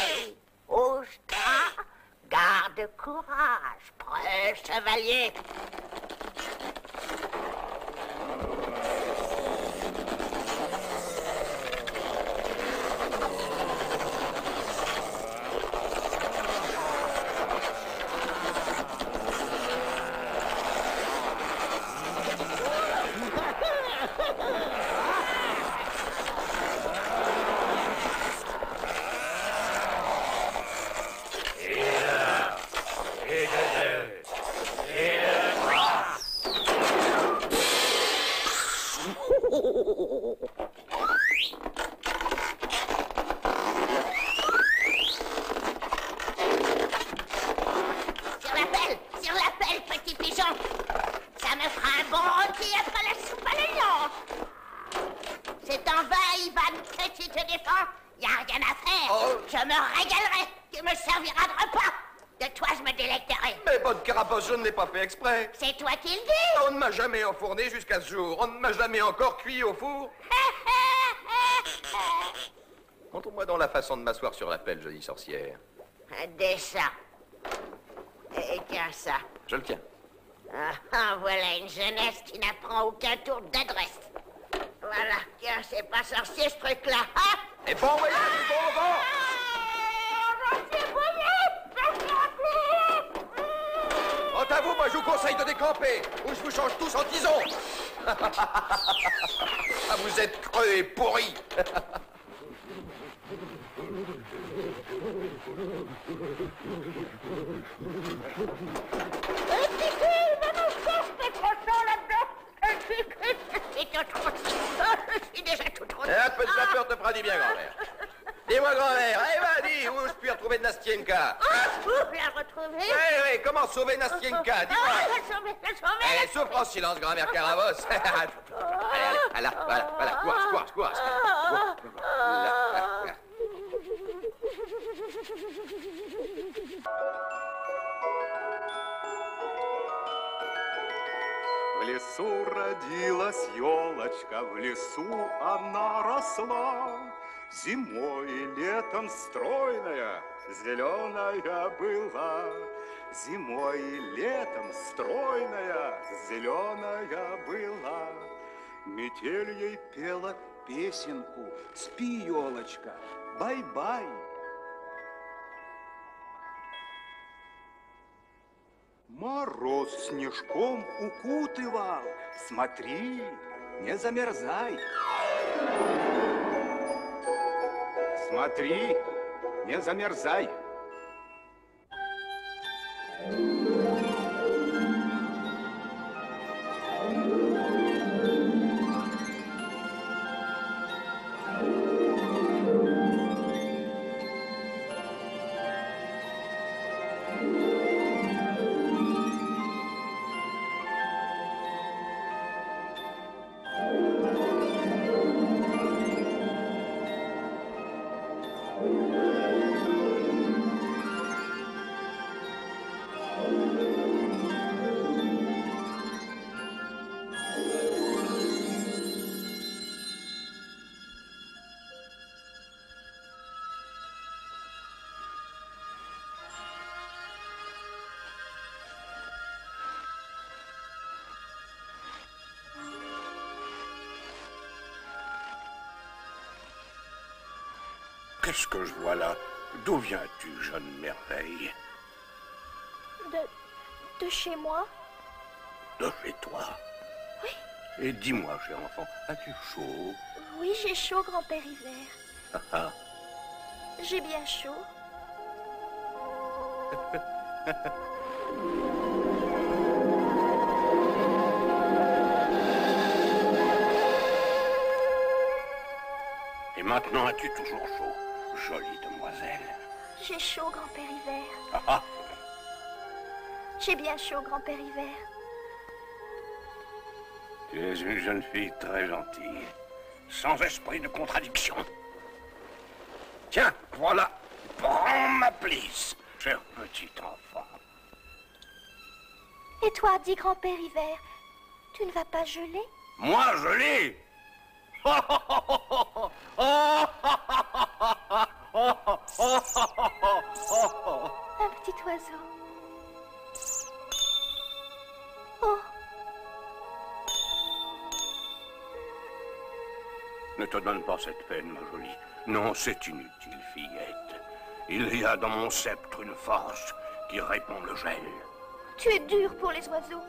garde courage, prêt, chevalier. Sur la pelle, petit pigeon. Ça me fera un bon rôti après la soupe à l'oignon. C'est en vain, Ivan, que tu te défends. Y a rien à faire. Oh. Je me régalerai. Tu me serviras de repas. De toi, je me délecterai. Mais bonne Carabosse, je ne l'ai pas fait exprès. C'est toi qui le dis. On ne m'a jamais enfourné jusqu'à ce jour. On ne m'a jamais encore cuit au four. On Montre-moi donc la façon de m'asseoir sur la pelle, jolie sorcière. Un dessin. Et tiens ça. Je le tiens. Voilà une jeunesse qui n'apprend aucun tour d'adresse. Voilà, tiens, c'est pas sorcier ce truc-là. Ah, et bon voyage, bon vent. Quant à vous, moi je vous conseille de décamper, ou je vous change tous en tisons. Ah, vous êtes creux et pourris. Je suis déjà tout trop... Un peu de vapeur te fera du bien, grand-mère. Dis-moi, grand-mère, allez, vas-y, où je puis retrouver Nastienka? La retrouver? Oui, comment sauver Nastienka? Dis-moi. La sauver. Allez, souffre en silence, grand-mère Caravos. Allez, voilà, courage. В лесу родилась елочка, в лесу она росла. Зимой и летом стройная, зеленая была. Зимой и летом стройная, зеленая была. Метель ей пела песенку: спи, елочка, бай-бай. Мороз снежком укутывал, смотри, не замерзай. Смотри, не замерзай. Qu'est-ce que je vois là? D'où viens-tu, jeune merveille? De chez moi? De chez toi? Oui. Et dis-moi, cher enfant, as-tu chaud? Oui, j'ai chaud, grand-père Hiver. J'ai bien chaud. Et maintenant, as-tu toujours chaud, jolie demoiselle? J'ai chaud, grand-père Hiver. J'ai bien chaud, grand-père Hiver. Tu es une jeune fille très gentille, sans esprit de contradiction. Tiens, voilà, prends ma plisse, cher petit enfant. Et toi, dit grand-père Hiver, tu ne vas pas geler? Moi, geler? Un petit oiseau. Oh. Ne te donne pas cette peine, ma jolie. Non, c'est inutile, fillette. Il y a dans mon sceptre une force qui répand le gel. Tu es dur pour les oiseaux.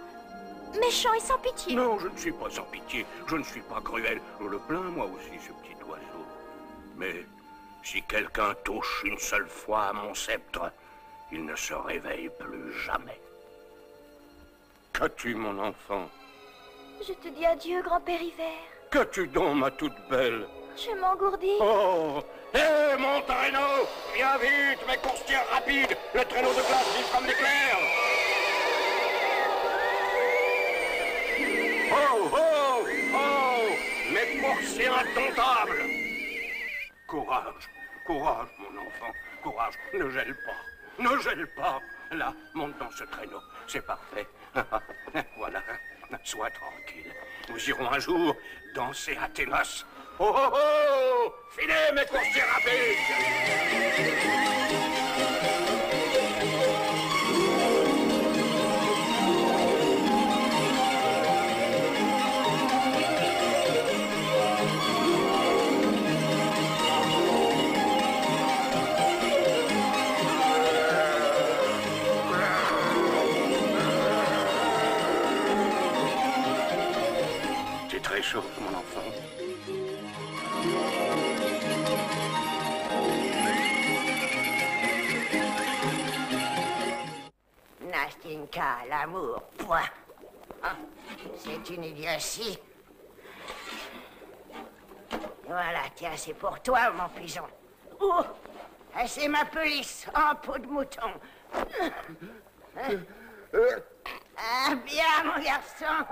Méchant et sans pitié. Non, je ne suis pas sans pitié. Je ne suis pas cruel. Je le plains, moi aussi, ce petit oiseau. Mais si quelqu'un touche une seule fois à mon sceptre, il ne se réveille plus jamais. Qu'as-tu, mon enfant? Je te dis adieu, grand-père Hiver. Qu'as-tu donc, ma toute belle? Je m'engourdis. Oh! Hé, mon traîneau! Viens vite, mes coursières rapides! Le traîneau de glace vif comme l'éclair! Oh, oh, oh! Mes coursiers indomptables! Courage, courage, mon enfant, courage, ne gèle pas, ne gèle pas! Là, monte dans ce traîneau, c'est parfait. Voilà, sois tranquille. Nous irons un jour danser à tes noces. Oh oh oh! Filez mes coursiers rapides! C'est très chaud, mon enfant. Nastenka, l'amour, point. Ah, c'est une idiotie. Voilà, tiens, c'est pour toi, mon pigeon. Oh, c'est ma pelisse en peau de mouton. Ah, bien, mon garçon.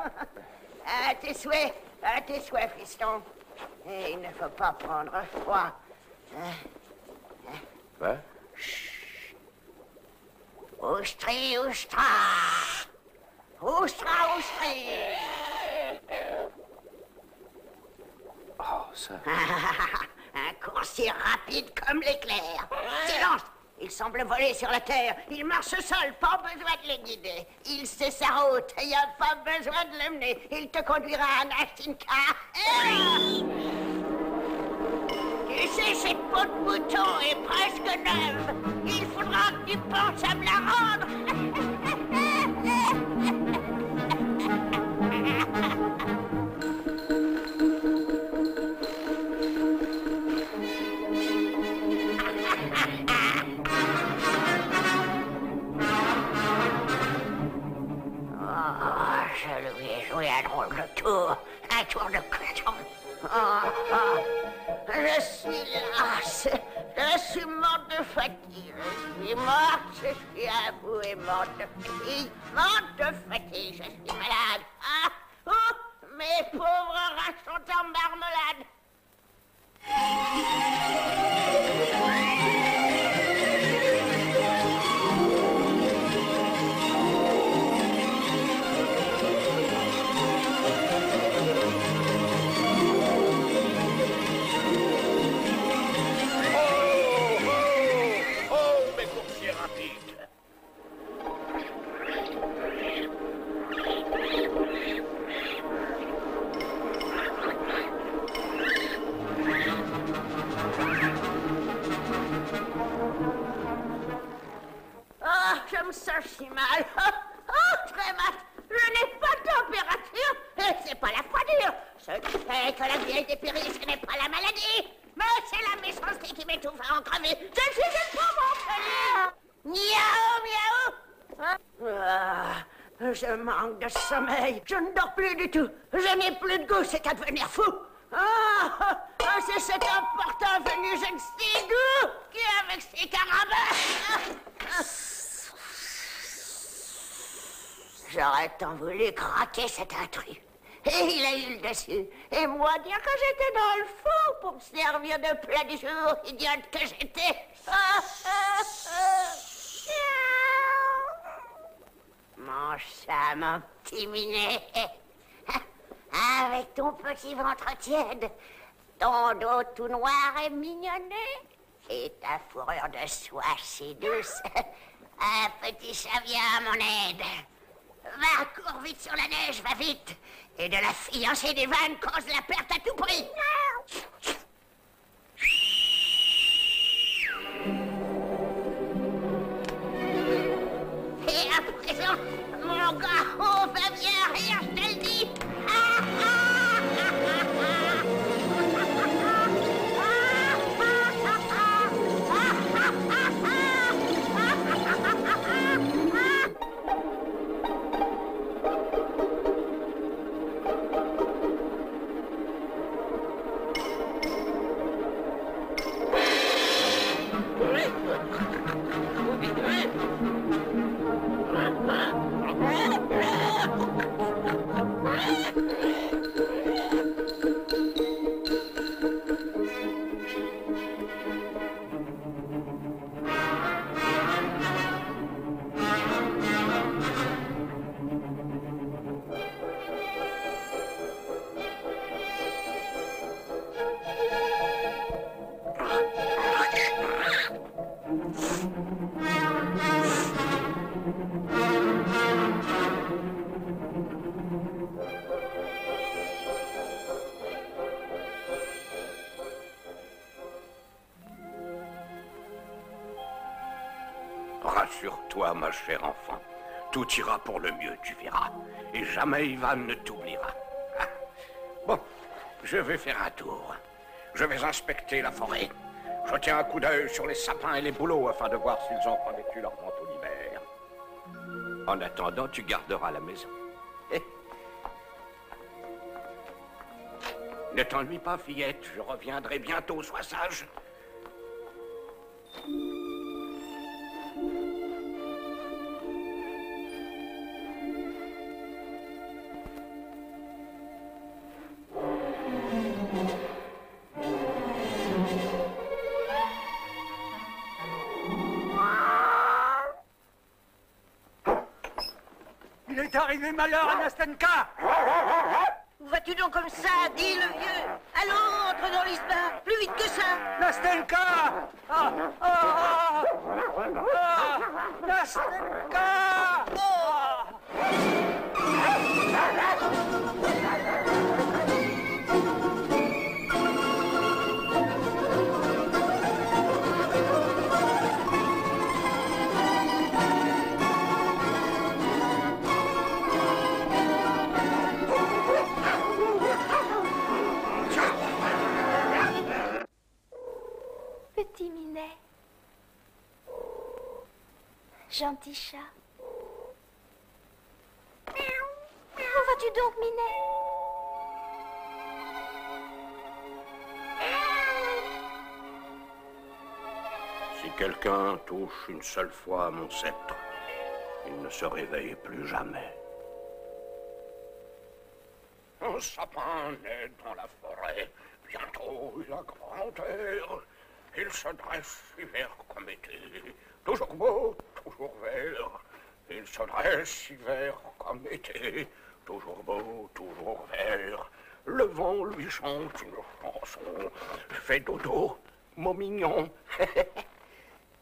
À tes souhaits, fiston. Et il ne faut pas prendre froid. Quoi? Oustri, oustra. Oustra, oustri. Oh, ça... Un coursier rapide comme l'éclair. Silence! Il semble voler sur la terre. Il marche seul, pas besoin de le guider. Il sait sa route, il n'y a pas besoin de l'emmener. Il te conduira à Nastenka. Tu sais, cette peau de mouton est presque neuve. Il faudra que tu penses à me la rendre. Je lui ai joué un drôle de tour, un tour de cochon. Je suis lasse, je suis morte de fatigue, je suis morte, je suis à bout et morte de fatigue, je suis malade. Oh, mes pauvres rats sont en marmelade. Je me sens si mal. Très mal. Je n'ai pas de température et c'est pas la froidure. Ce qui fait que la vieille dépérit, ce n'est pas la maladie, mais c'est la méchanceté qui m'étouffe à en crever. Je suis une pauvre orpheline. Miaou, miaou. Je manque de sommeil. Je ne dors plus du tout. Je n'ai plus de goût, c'est à devenir fou. C'est cet important venu je ne sais d'où qui est avec ses carabins. J'aurais tant voulu craquer cet intrus. Et il a eu le dessus. Et moi dire que j'étais dans le fond pour me servir de plat du jour, idiote que j'étais. Mange ça, mon petit minet. Avec ton petit ventre tiède, ton dos tout noir et mignonnet, et ta fourrure de soie si douce, un petit chat vient à mon aide. Va, cours vite sur la neige, va vite. Et de la fiancée des vannes cause la perte à tout prix. Et à présent, mon gars, on va bien rire, je te le dis. toi, ma chère enfant. Tout ira pour le mieux, tu verras. Et jamais Ivan ne t'oubliera. Ah. Bon, je vais faire un tour. Je vais inspecter la forêt. Je tiens un coup d'œil sur les sapins et les bouleaux afin de voir s'ils ont revêtu leur manteau d'hiver. En attendant, tu garderas la maison. Ne t'ennuie pas, fillette. Je reviendrai bientôt, sois sage. Il est arrivé malheur à Nastenka. Où vas-tu donc comme ça, dit le vieux? Allons, entre dans l'isbar, plus vite que ça. Nastenka! Nastenka! Petit Minet. Gentil chat. Où vas-tu donc, Minet? Si quelqu'un touche une seule fois à mon sceptre, il ne se réveille plus jamais. Un sapin naît dans la forêt. Bientôt, il a grand air. Il se dresse hiver comme été. Toujours beau, toujours vert. Il se dresse hiver comme été. Toujours beau, toujours vert. Le vent lui chante une chanson. Fais dodo, mon mignon.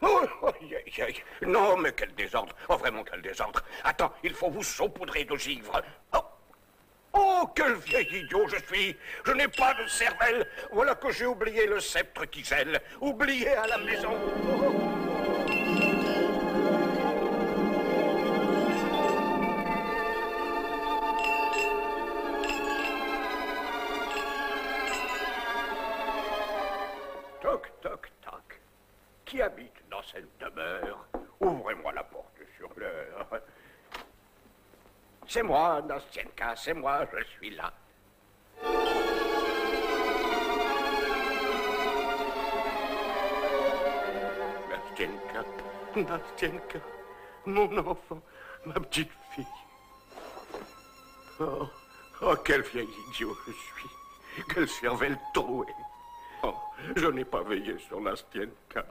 Oh, aïe, aïe, aïe. Non, mais quel désordre. Oh, vraiment, quel désordre. Attends, il faut vous saupoudrer de givre. Oh. Oh, quel vieil idiot je suis! Je n'ai pas de cervelle! Voilà que j'ai oublié le sceptre qui gèle, oublié à la maison. Toc, toc, toc. Qui habite dans cette demeure? Ouvrez-moi la porte sur l'heure. C'est moi, Nastienka, c'est moi, je suis là. Nastienka, Nastienka, mon enfant, ma petite fille. Oh, oh, quel vieil idiot je suis. Quelle cervelle trouée. Oh, je n'ai pas veillé sur Nastienka.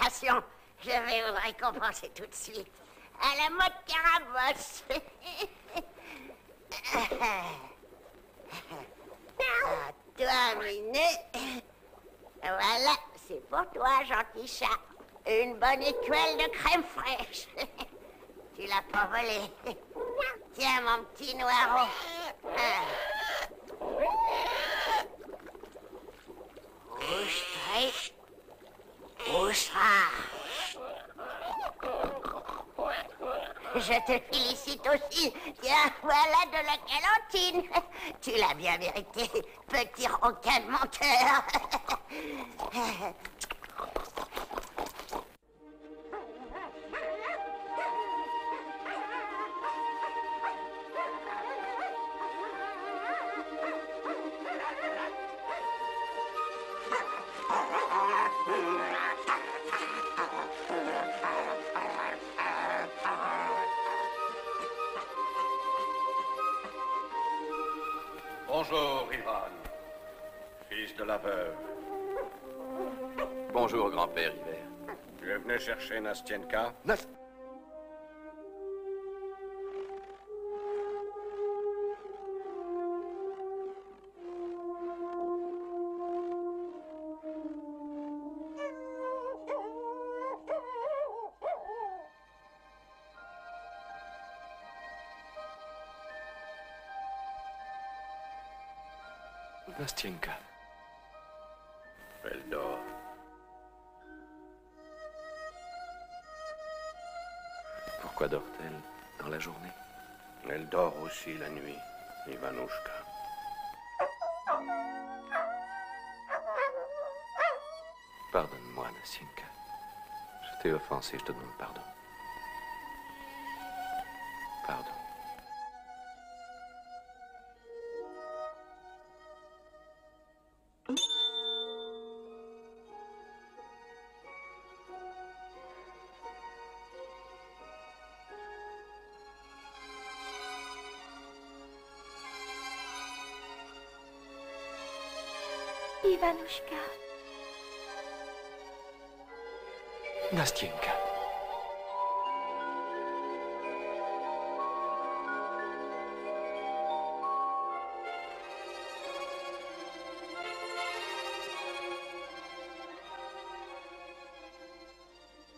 Attention, je vais vous récompenser tout de suite. À la mode carabosse. À toi, Minet. Voilà, c'est pour toi, gentil chat. Une bonne écuelle de crème fraîche. Tu l'as pas volée. Tiens, mon petit noiro. Couche-toi. Couche-toi. Je te félicite aussi. Tiens, voilà de la galantine. Tu l'as bien mérité, petit requin de menteur. Bonjour, Ivan, fils de la veuve. Bonjour, grand-père Hiver. Tu es venu chercher Nastienka? Nastienka. Elle dort. Pourquoi dort-elle dans la journée? Elle dort aussi la nuit, Ivanouchka. Pardonne-moi, Nastienka. Je t'ai offensé, je te demande pardon. Pardon. Ivanouchka. Nastienka.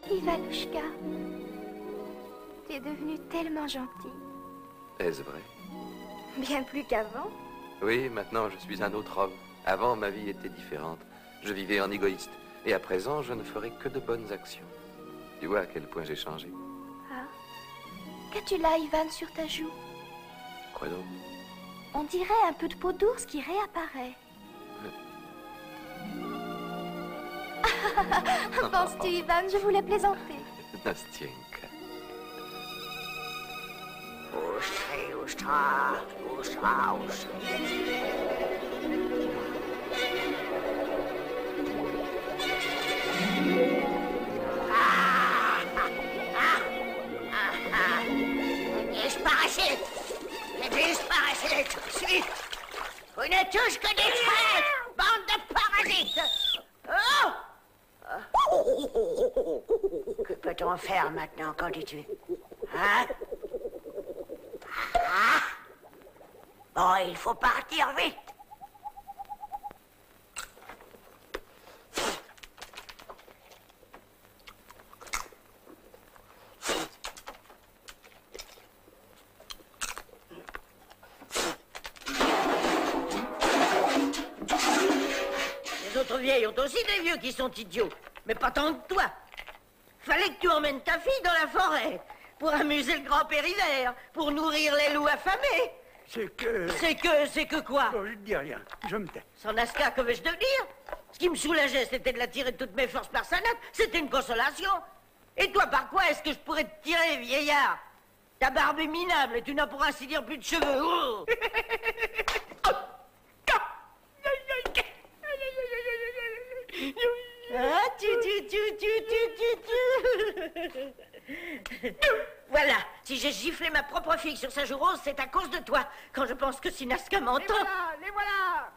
Ivanouchka. Tu es devenue tellement gentille. Est-ce vrai? Bien plus qu'avant. Oui, maintenant je suis un autre homme. Avant, ma vie était différente. Je vivais en égoïste. Et à présent, je ne ferai que de bonnes actions. Tu vois à quel point j'ai changé. Ah. Qu'as-tu là, Ivan, sur ta joue? Quoi donc? On dirait un peu de peau d'ours qui réapparaît. Penses-tu, Ivan? Je voulais plaisanter. Nastienka. Ustra. Disparaissez tout de suite. Vous n'êtes tous que des traîtres, bande de parasites. Que peut-on faire maintenant, qu'en dis-tu? Hein? Bon, il faut partir vite. Les autres vieilles ont aussi des vieux qui sont idiots, mais pas tant que toi. Fallait que tu emmènes ta fille dans la forêt pour amuser le grand-père Hiver, pour nourrir les loups affamés. C'est que... C'est que quoi? Oh, je ne dis rien, je me tais. Sans Naska, que vais-je devenir? Ce qui me soulageait, c'était de la tirer de toutes mes forces par sa natte. C'était une consolation. Et toi, par quoi est-ce que je pourrais te tirer, vieillard? Ta barbe est minable et tu n'as pour ainsi dire plus de cheveux. Oh. Ah, Voilà, si j'ai giflé ma propre fille sur sa joue rose, c'est à cause de toi. Quand je pense que si Naska m'entend... Les voilà.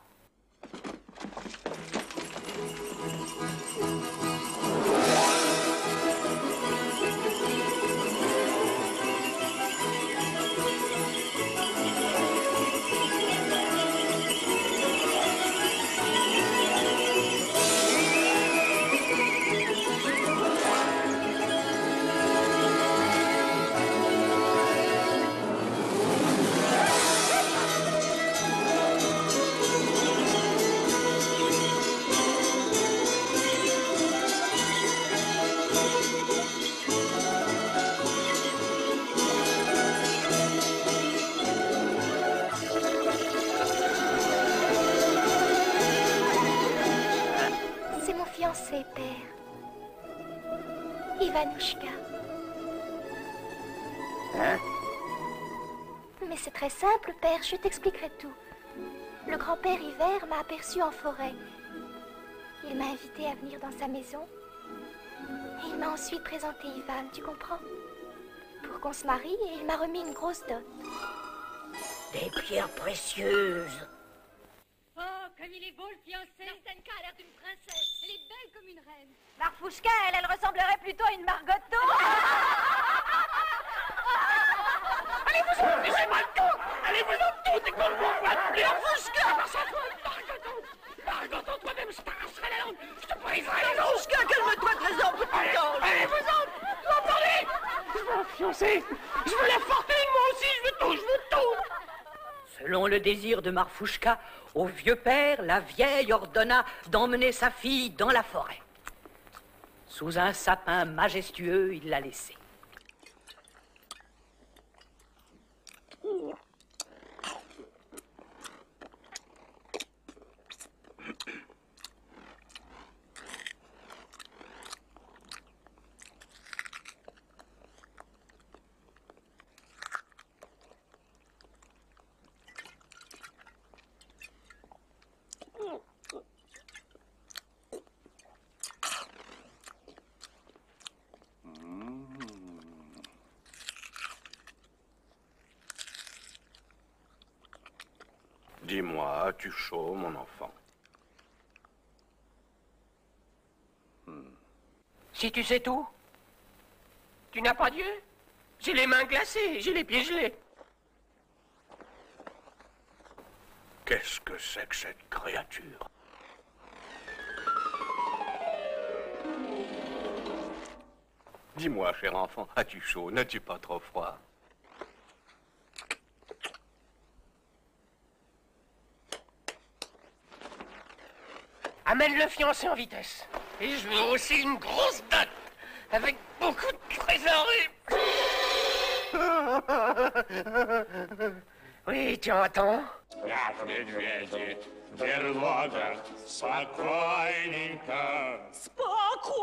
Fiancé, père. Ivanouchka. Hein? Mais c'est très simple, père, je t'expliquerai tout. Le grand-père Hiver m'a aperçu en forêt. Il m'a invité à venir dans sa maison. Et il m'a ensuite présenté Ivan, tu comprends? Pour qu'on se marie, et il m'a remis une grosse dot. Des pierres précieuses. Comme il est beau le fiancé. Nastenka a l'air d'une princesse. Elle est belle comme une reine. Marfouchka, elle ressemblerait plutôt à une Margoto. Allez-vous-en, laissez-moi le tout. Allez-vous-en tout, et qu'on ne vous voit plus. Marfouchka, Margoto, toi-même, je t'arracherai la langue. Je te briserai les os. Marfouchka, calme-toi, trésor, petit ange. Allez-vous-en, vous m'entendez? Je veux la fiancée. Je veux la fortune, moi aussi, je veux tout, je veux tout. Selon le désir de Marfouchka, au vieux père, la vieille ordonna d'emmener sa fille dans la forêt. Sous un sapin majestueux, il l'a laissée. Dis-moi, as-tu chaud, mon enfant? Si tu sais tout, tu n'as pas Dieu? J'ai les mains glacées, j'ai les pieds gelés. Qu'est-ce que c'est que cette créature? Dis-moi, cher enfant, as-tu chaud? N'as-tu pas trop froid? Amène le fiancé en vitesse. Et je veux aussi une grosse dot, avec beaucoup de trésorerie. Oui, tu entends? Как медведи, берлога, спокойненько. Спокойненько.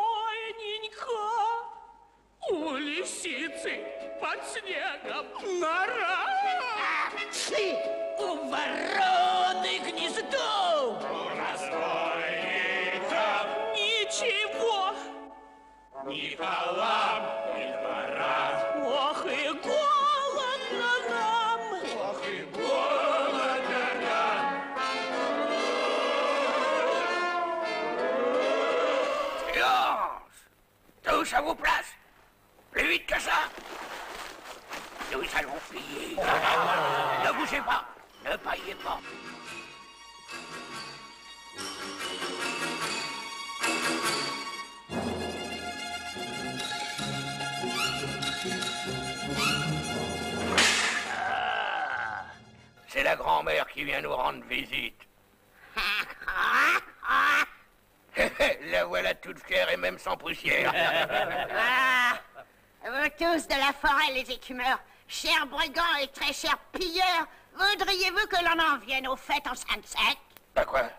У лисицы под снегом нора. У вороны гнездо. Ничего. Ни халам, ни двора. Ох и голодно нам. Ох и голодно нам. Silence! Tous à vos places. Plus vite que ça. Nous allons plier. Ne bougez pas. Ne baillez pas. C'est la grand-mère qui vient nous rendre visite. La voilà toute fière et même sans poussière. Ah, vous tous de la forêt, les écumeurs, chers brigands et très chers pilleurs, voudriez-vous que l'on en vienne aux fêtes en 5-5? Bah quoi?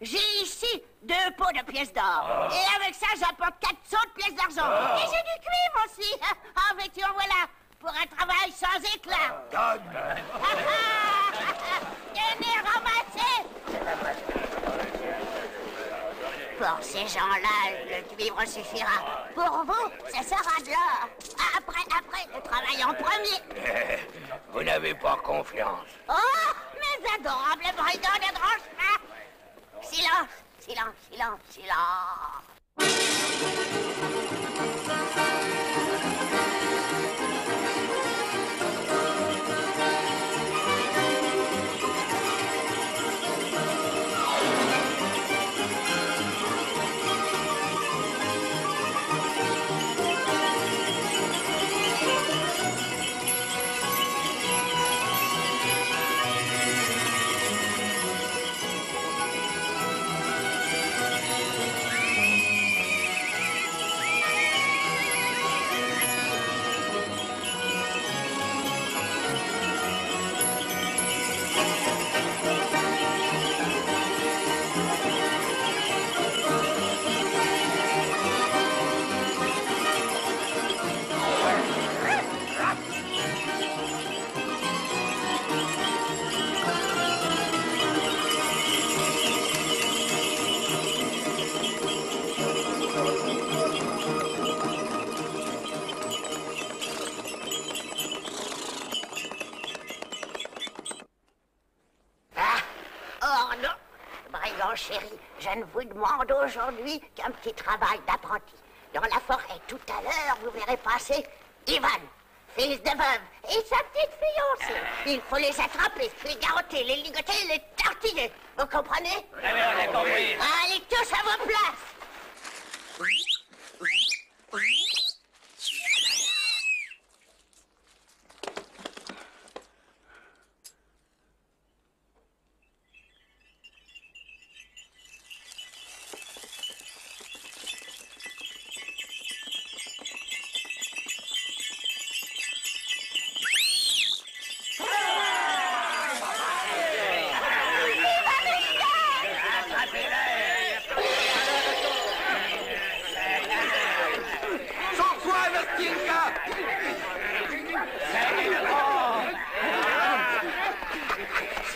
J'ai ici 2 pots de pièces d'or. Et avec ça, j'apporte 400 pièces d'argent. Et j'ai du cuivre aussi. En veux-tu, en voilà. Pour un travail sans éclat. Tenez, ramassez. Pour ces gens-là, le cuivre suffira. Pour vous, ça sera de l'or. Après, le travail en premier. Vous n'avez pas confiance. Oh, mes adorables brigands de Dranchepin. Silence, silence, silence, silence. Non, chérie, je ne vous demande aujourd'hui qu'un petit travail d'apprenti. Dans la forêt, tout à l'heure, vous verrez passer Ivan, fils de veuve, et sa petite fiancée. Il faut les attraper, les garrotter, les ligoter, les tortiller. Vous comprenez? On a compris. Allez tous à vos places.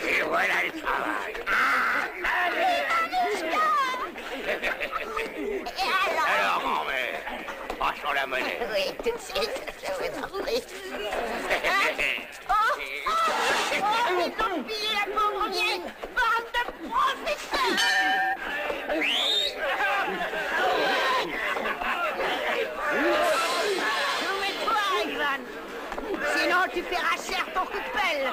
Et voilà le travail. Alors, grand-mère, passons la monnaie. Oui, tout de suite, je vous en prie. Ils ont pillé la pauvre vieille. Bande de profiteurs. Jouez-toi, Ivan. Sinon, tu paieras cher ton coup de pelle.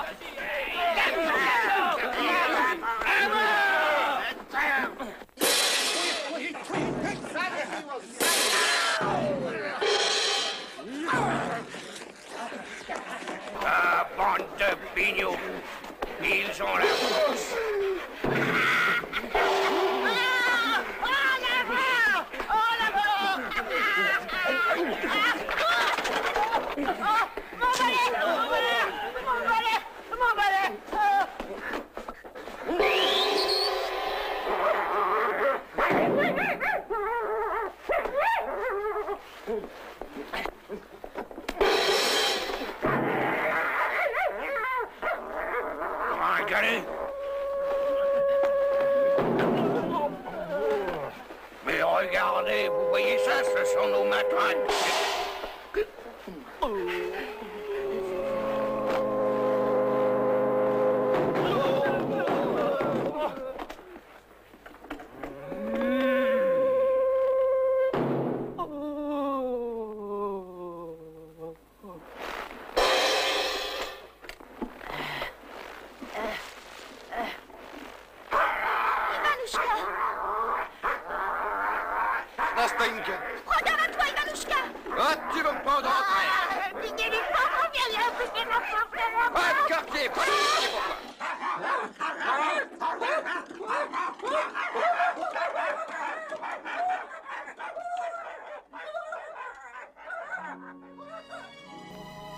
Ah, bande de pignons. Ils ont la force. Mais regardez, vous voyez ça, ce sont nos matraques. Nastenka. Regarde à toi, Ivanouchka. Ah, tu veux me prendre en train? Piquez les pauvres vieilles, piquez la pauvre. Pas de quartier, pas de quartier,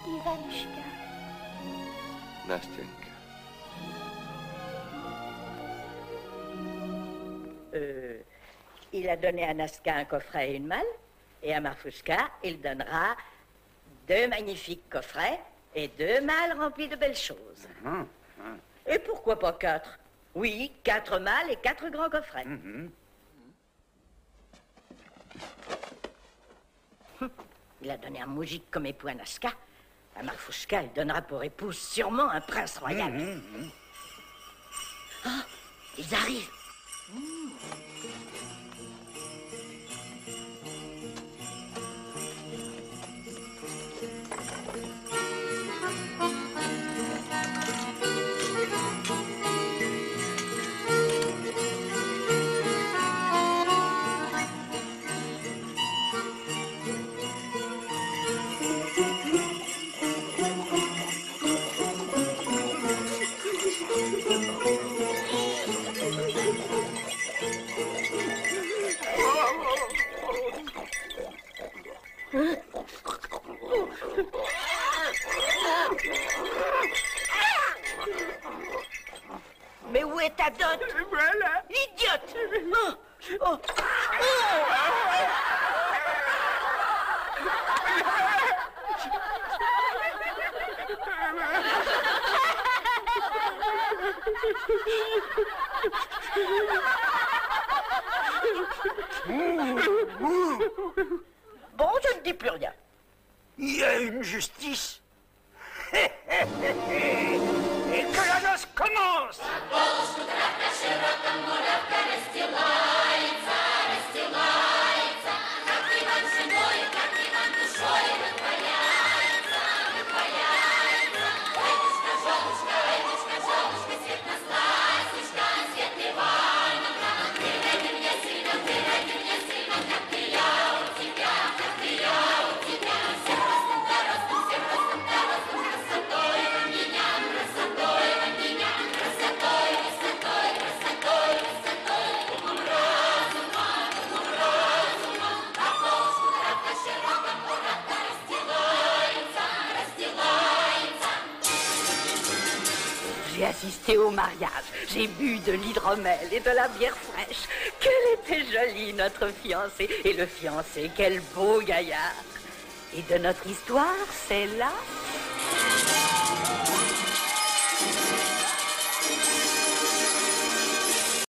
Ivanouchka. Nastenka. Il a donné à Naska un coffret et une malle, et à Marfouchka, il donnera 2 magnifiques coffrets et 2 malles remplies de belles choses. Et pourquoi pas 4? Oui, 4 malles et 4 grands coffrets. Il a donné un moujik comme époux à Naska. À Marfouchka, il donnera pour épouse sûrement un prince royal. Ah, ils arrivent. Mais où est ta dot? Voilà. Idiote. Oh. Bon, je ne dis plus rien. Il y a une justice. Et que la noce commence. J'ai assisté au mariage, j'ai bu de l'hydromel et de la bière fraîche. Quelle était jolie notre fiancée. Et le fiancé, quel beau gaillard. Et de notre histoire, c'est la